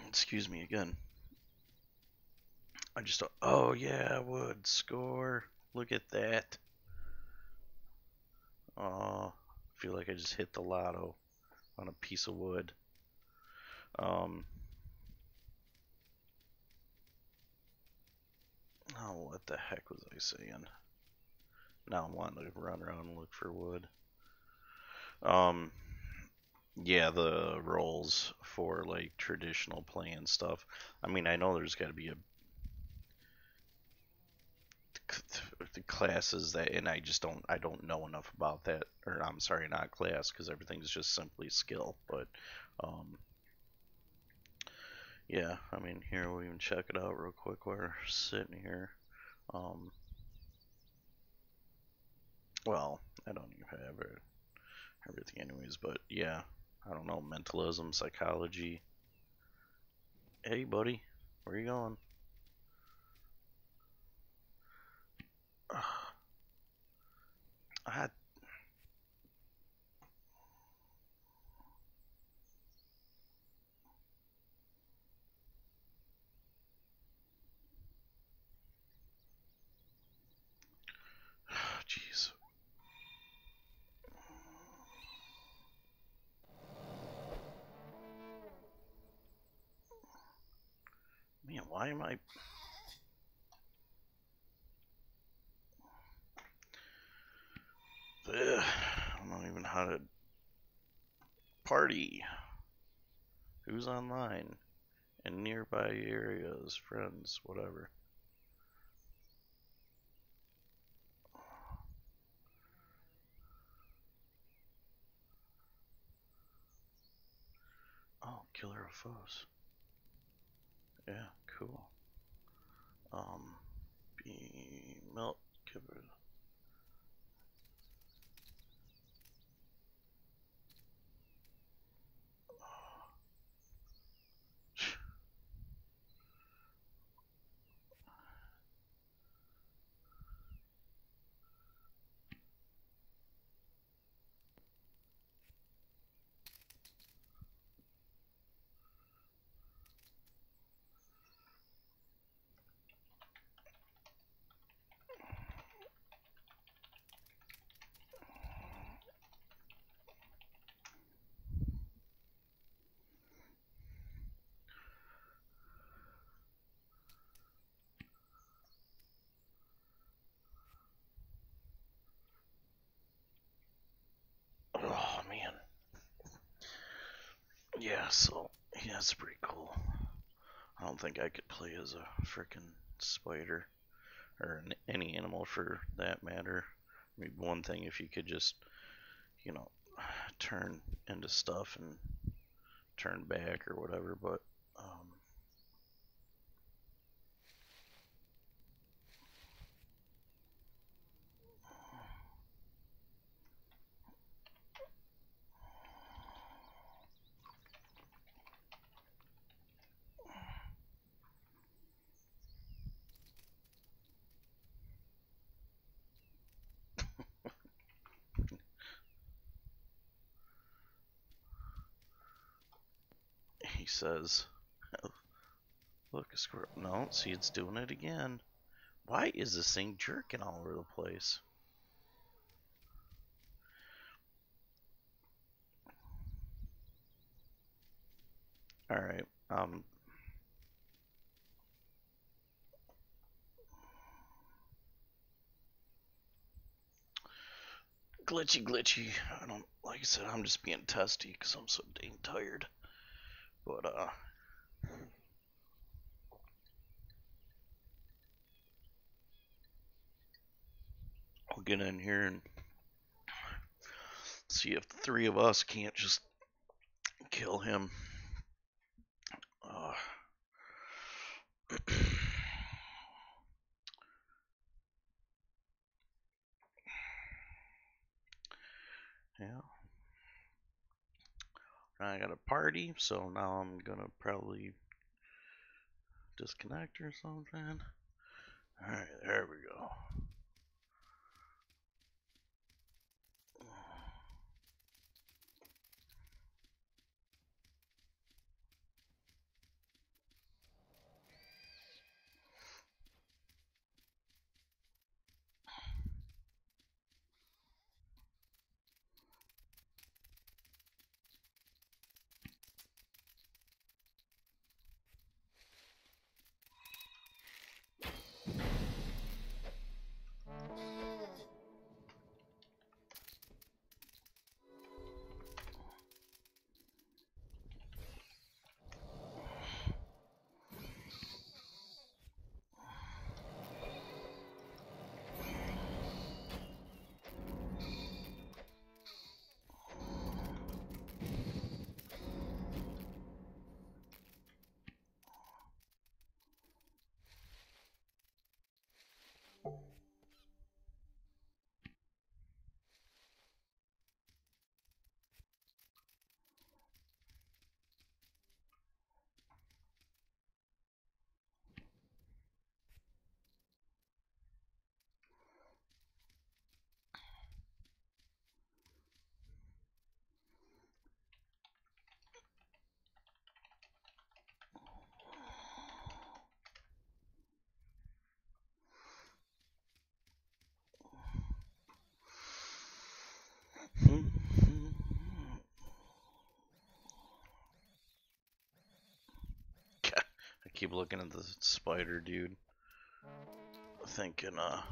Excuse me again. I just, oh yeah, wood score. Look at that. Oh, I feel like I just hit the lotto on a piece of wood. Oh, what the heck was I saying? Now I'm wanting to run around and look for wood. Yeah, the roles for like traditional play and stuff. I mean, I know there's got to be the classes that, and I don't know enough about that. Or I'm sorry, not class, because everything's just simply skill. But um, yeah, I mean, here we'll even check it out real quick while we're sitting here. Um, well, I don't even have everything anyways, but yeah, I don't know, mentalism, psychology. Hey, buddy, where you going? I jeez. Man, why am I... Ugh, I don't know even how to... Party. Who's online? In nearby areas, friends, whatever. Oh, killer of foes. Yeah, cool. Be melt, give it... Oh, man. Yeah, so, yeah, it's pretty cool. I don't think I could play as a freaking spider. Or any animal for that matter. I mean, one thing if you could just, you know, turn into stuff and turn back or whatever, but he says, look, a squirrel. No, see, it's doing it again. Why is this thing jerking all over the place? Alright, glitchy. I don't, like I said, I'm just being testy because I'm so dang tired. But, I'll get in here and see if the three of us can't just kill him. Yeah. I got a party, so now I'm gonna probably disconnect or something. Alright, there we go. I keep looking at the spider, dude. Thinking, oh,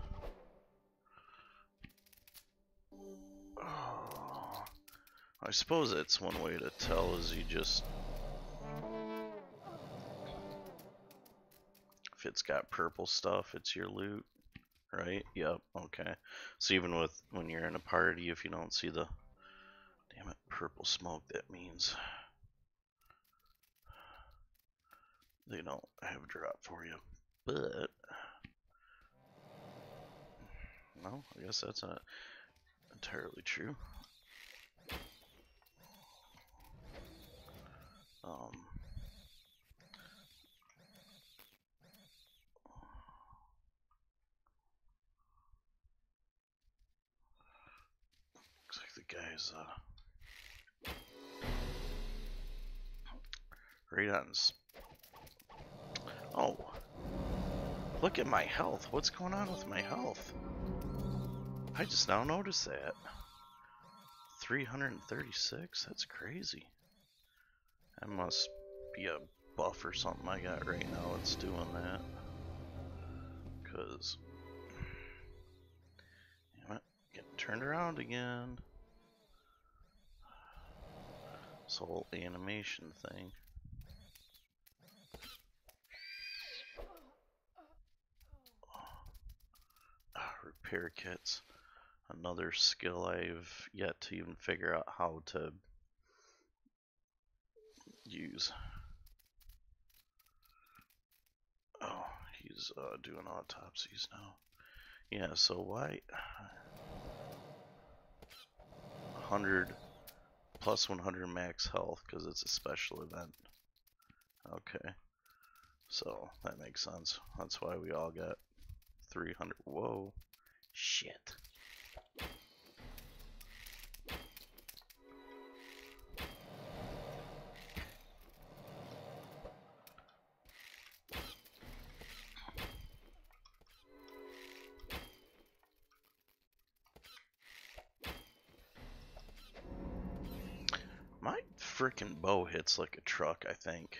I suppose that's one way to tell is you just, if it's got purple stuff, it's your loot, right? Yep, okay. So even with, when you're in a party, if you don't see the, damn it, purple smoke, that means they don't have a drop for you. But, no, I guess that's not entirely true. Looks like the guy's, right on. Oh, look at my health. What's going on with my health? I just now noticed that. 336? That's crazy. That must be a buff or something I got right now that's doing that. Because, damn it, getting turned around again. This whole animation thing. Repair kits. Another skill I've yet to even figure out how to use. Oh, he's doing autopsies now. Yeah, so why 100 plus 100 max health because it's a special event. Okay, so that makes sense. That's why we all got 300. Whoa, shit. My freaking bow hits like a truck, I think.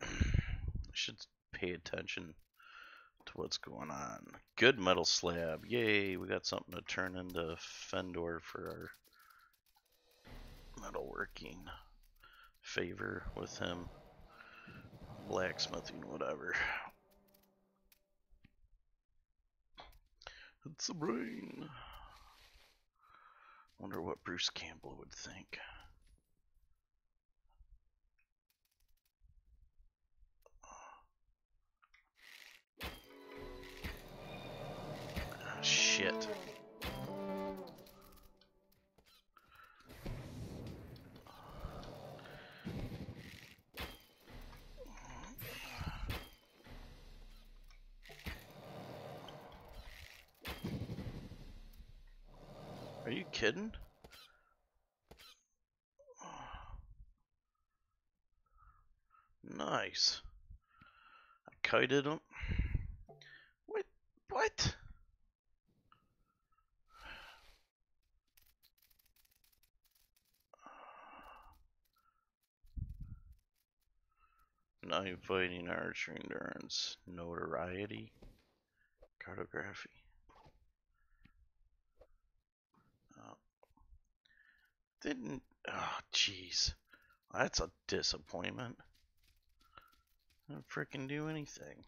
I should pay attention to what's going on. Good metal slab. Yay, we got something to turn into Fendor for our metalworking favor with him. Blacksmithing, whatever. It's a brain. Wonder what Bruce Campbell would think. kidding? Nice. I kited him. What? What? Knife fighting, archery, endurance, notoriety, cartography. Didn't. Oh, jeez. That's a disappointment. I didn't frickin' do anything.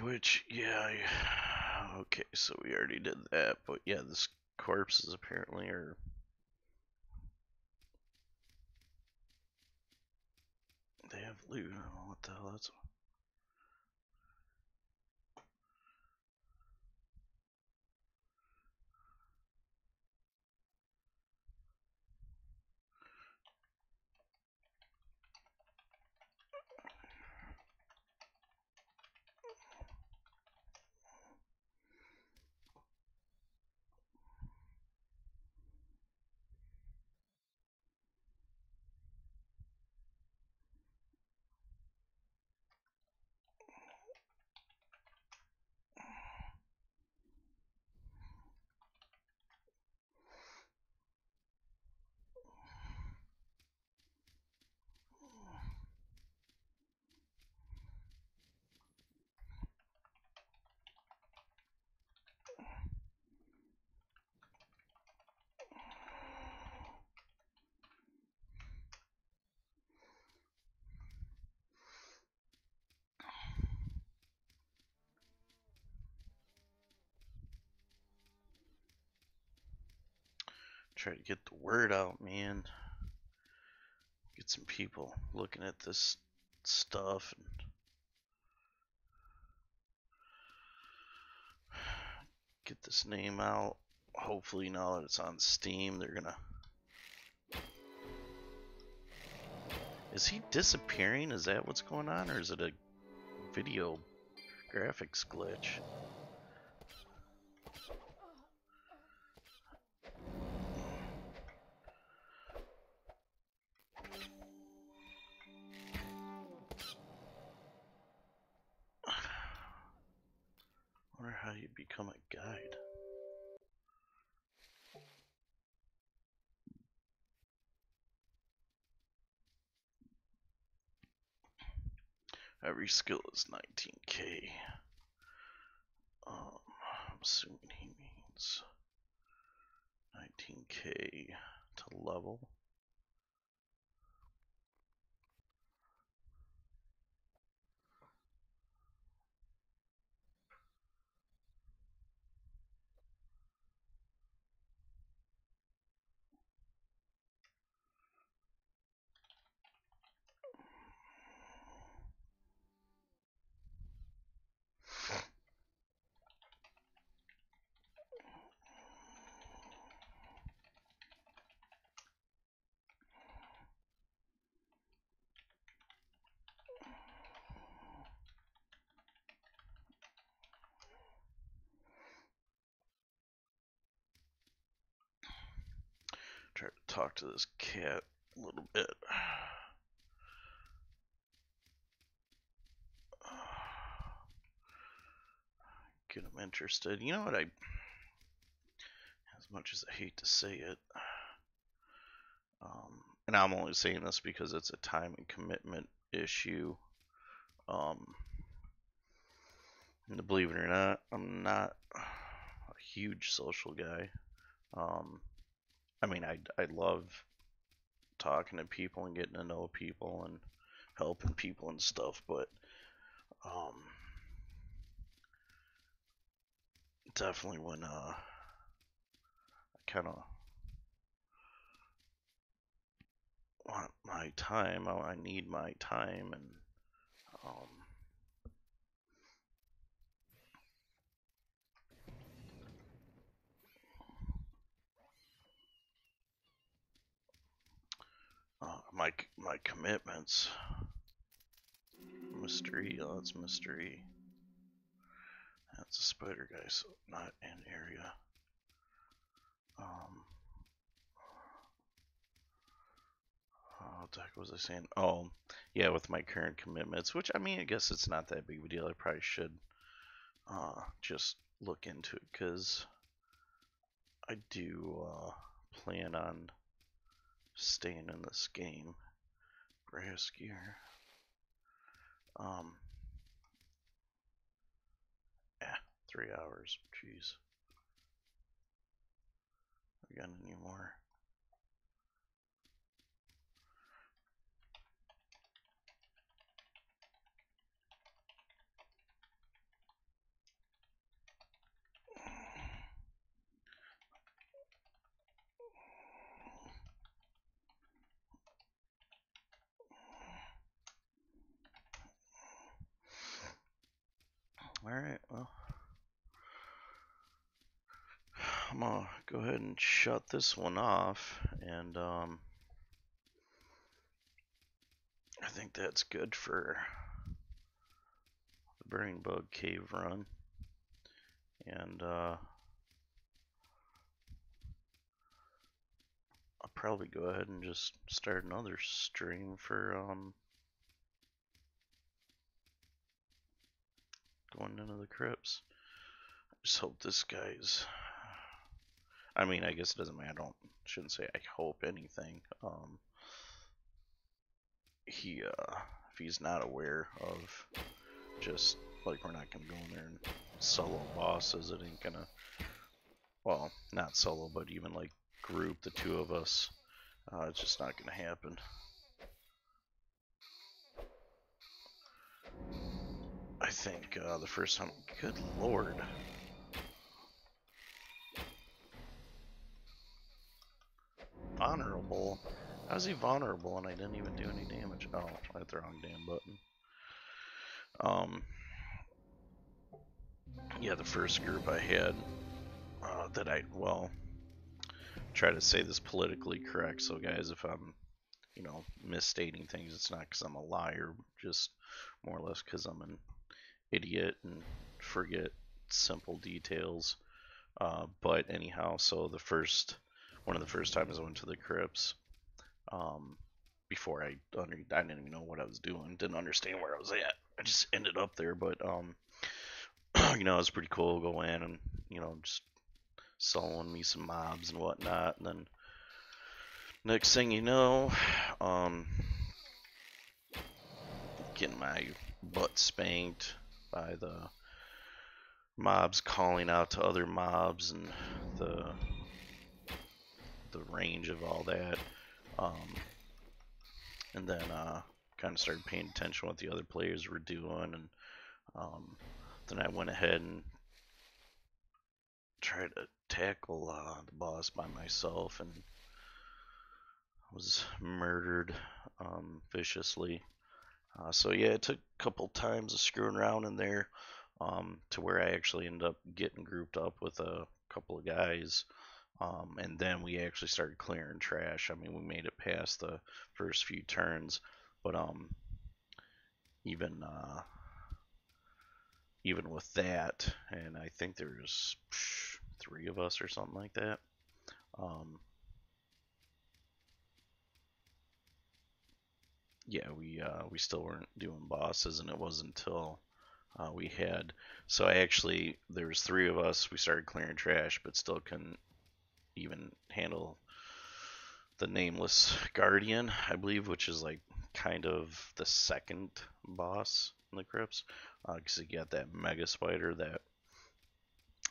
Which, yeah, okay, so we already did that, but yeah, this corpses apparently are. They have loot. I don't know what the hell that's. Try to get the word out, man. Get some people looking at this stuff and get this name out. Hopefully, now that it's on Steam, they're gonna. Is he disappearing? Is that what's going on, or is it a video graphics glitch? I wonder how you become a guide. Every skill is 19k. I'm assuming he means 19k to level. Try to talk to this cat a little bit. Get him interested. You know what? As much as I hate to say it, and I'm only saying this because it's a time and commitment issue. Believe it or not, I'm not a huge social guy. Um, I mean, I love talking to people and getting to know people and helping people and stuff, but um, definitely when I kind of want my time, I need my time, and um, my commitments. Mystery, oh, that's mystery. That's a spider guy, so not in area. Um, what the heck was I saying? Oh, yeah, with my current commitments, which I mean, I guess it's not that big of a deal. I probably should just look into it because I do plan on staying in this game. Brass gear. Um, yeah, 3 hours. Jeez. We got any more? Alright, well, I'm gonna go ahead and shut this one off, and I think that's good for the Burning Bug Cave run, and I'll probably go ahead and just start another stream for going into the crypts. I just hope this guy's. I mean, I guess it doesn't matter. Shouldn't say I hope anything. If he's not aware of just like we're not gonna go in there and solo bosses, it ain't gonna. Well, not solo, but even like group the two of us, it's just not gonna happen. I think the first time. Good lord. Vulnerable? How's he vulnerable and I didn't even do any damage? Oh, I hit the wrong damn button. Yeah, the first group I had that I, well, try to say this politically correct. So, guys, if I'm, misstating things, it's not because I'm a liar, just more or less because I'm an idiot and forget simple details. But anyhow, so one of the first times I went to the crypts, before I didn't even know what I was doing, didn't understand where I was at. I just ended up there, but it was pretty cool to go in and just soloing me some mobs and whatnot, and then next thing you know, getting my butt spanked by the mobs calling out to other mobs and the range of all that. And then kind of started paying attention to what the other players were doing, and then I went ahead and tried to tackle the boss by myself and was murdered viciously. So yeah, it took a couple times of screwing around in there to where I actually ended up getting grouped up with a couple of guys. And then we actually started clearing trash. I mean, we made it past the first few turns, but even even with that, and I think there's 3 of us or something like that. Yeah, we still weren't doing bosses, and it wasn't until we had. So there was 3 of us. We started clearing trash, but still couldn't even handle the nameless guardian, I believe, which is like kind of the second boss in the crypts, because you got that mega spider that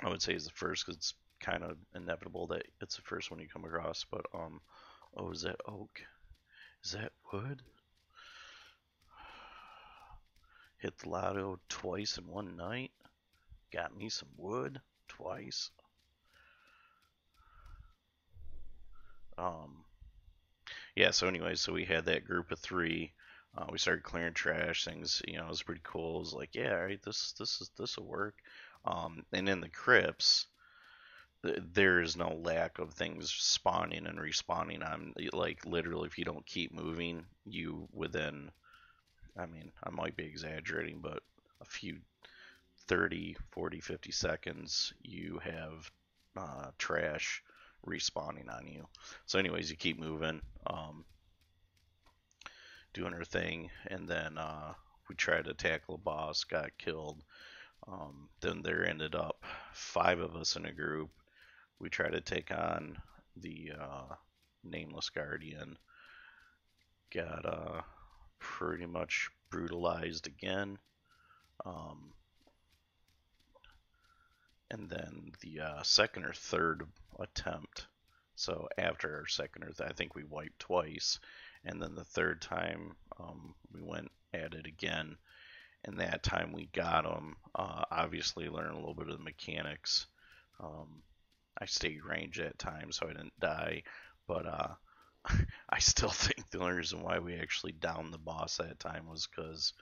I would say is the first, because it's kind of inevitable that it's the first one you come across. But oh, is that oak? Is that wood? Hit the lotto twice in one night. Got me some wood twice. Yeah, so anyway, so we had that group of three. We started clearing trash things. You know, it was pretty cool. It was like, yeah, all right, this will work. And in the crypts, there is no lack of things spawning and respawning. On like literally, if you don't keep moving, you within, I mean, I might be exaggerating, but a few 30, 40, 50 seconds, you have trash respawning on you. So, anyways, you keep moving, doing our thing, and then we tried to tackle a boss, got killed. Then there ended up 5 of us in a group. We tried to take on the Nameless Guardian, got pretty much brutalized again. And then the second or third attempt, so after our second or I think we wiped twice, and then the third time we went at it again, and that time we got him. Obviously learned a little bit of the mechanics. I stayed range that time, so I didn't die, but I still think the only reason why we actually downed the boss that time was because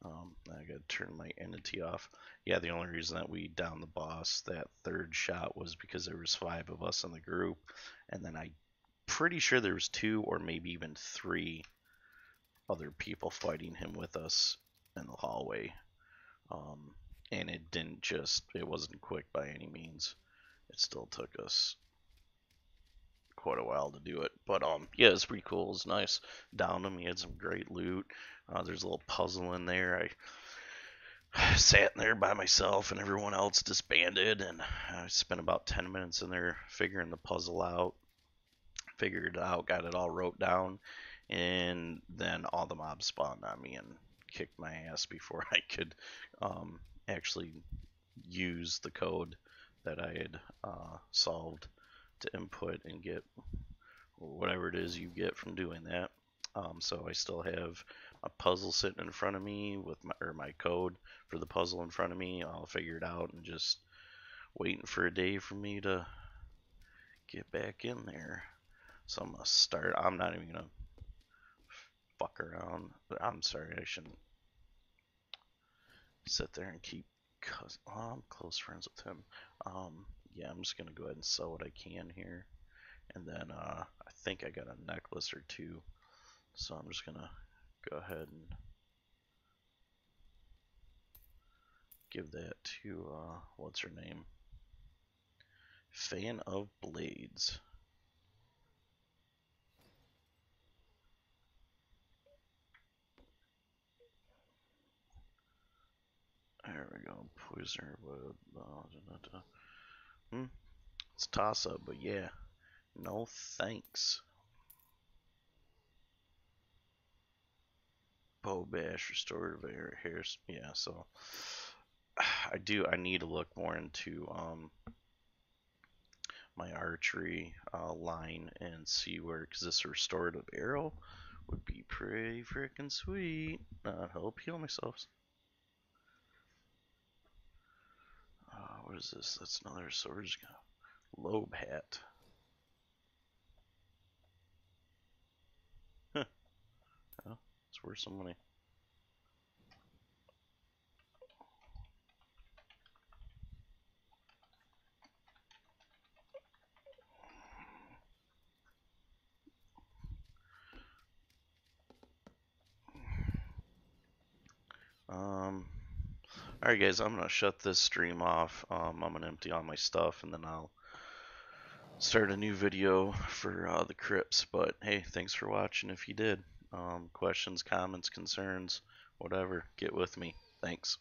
I gotta turn my entity off. Yeah, the only reason that we downed the boss that third shot was because there was 5 of us in the group, and then I'm pretty sure there was 2 or maybe even 3 other people fighting him with us in the hallway. And it wasn't quick by any means. It still took us quite a while to do it, but yeah, it's pretty cool. It's nice. Downed him. He had some great loot. There's a little puzzle in there. I sat in there by myself, and everyone else disbanded, and I spent about 10 minutes in there figuring the puzzle out. Figured it out, got it all wrote down, and then all the mobs spawned on me and kicked my ass before I could actually use the code that I had solved to input and get whatever it is you get from doing that. So I still have a puzzle sitting in front of me with my code for the puzzle in front of me. I'll figure it out and just waiting for a day for me to get back in there. So I'm gonna start. I'm not even gonna fuck around. I'm sorry, I shouldn't sit there and keep. I'm close friends with him. Yeah, I'm just gonna go ahead and sell what I can here, and then I think I got a necklace or 2, so I'm just gonna go ahead and give that to what's her name? Fan of Blades. There we go. Poisoner wood. It's toss up, but yeah. No thanks. Bow bash, restorative hair. Yeah, so I need to look more into my archery line and see where, because this restorative arrow would be pretty freaking sweet. Help heal myself. What is this? That's another swords lobe hat. Huh. Oh, it's worth some money. Alright guys, I'm gonna shut this stream off. I'm gonna empty all my stuff, and then I'll start a new video for the crypts. But hey, thanks for watching if you did. Questions, comments, concerns, whatever, get with me. Thanks.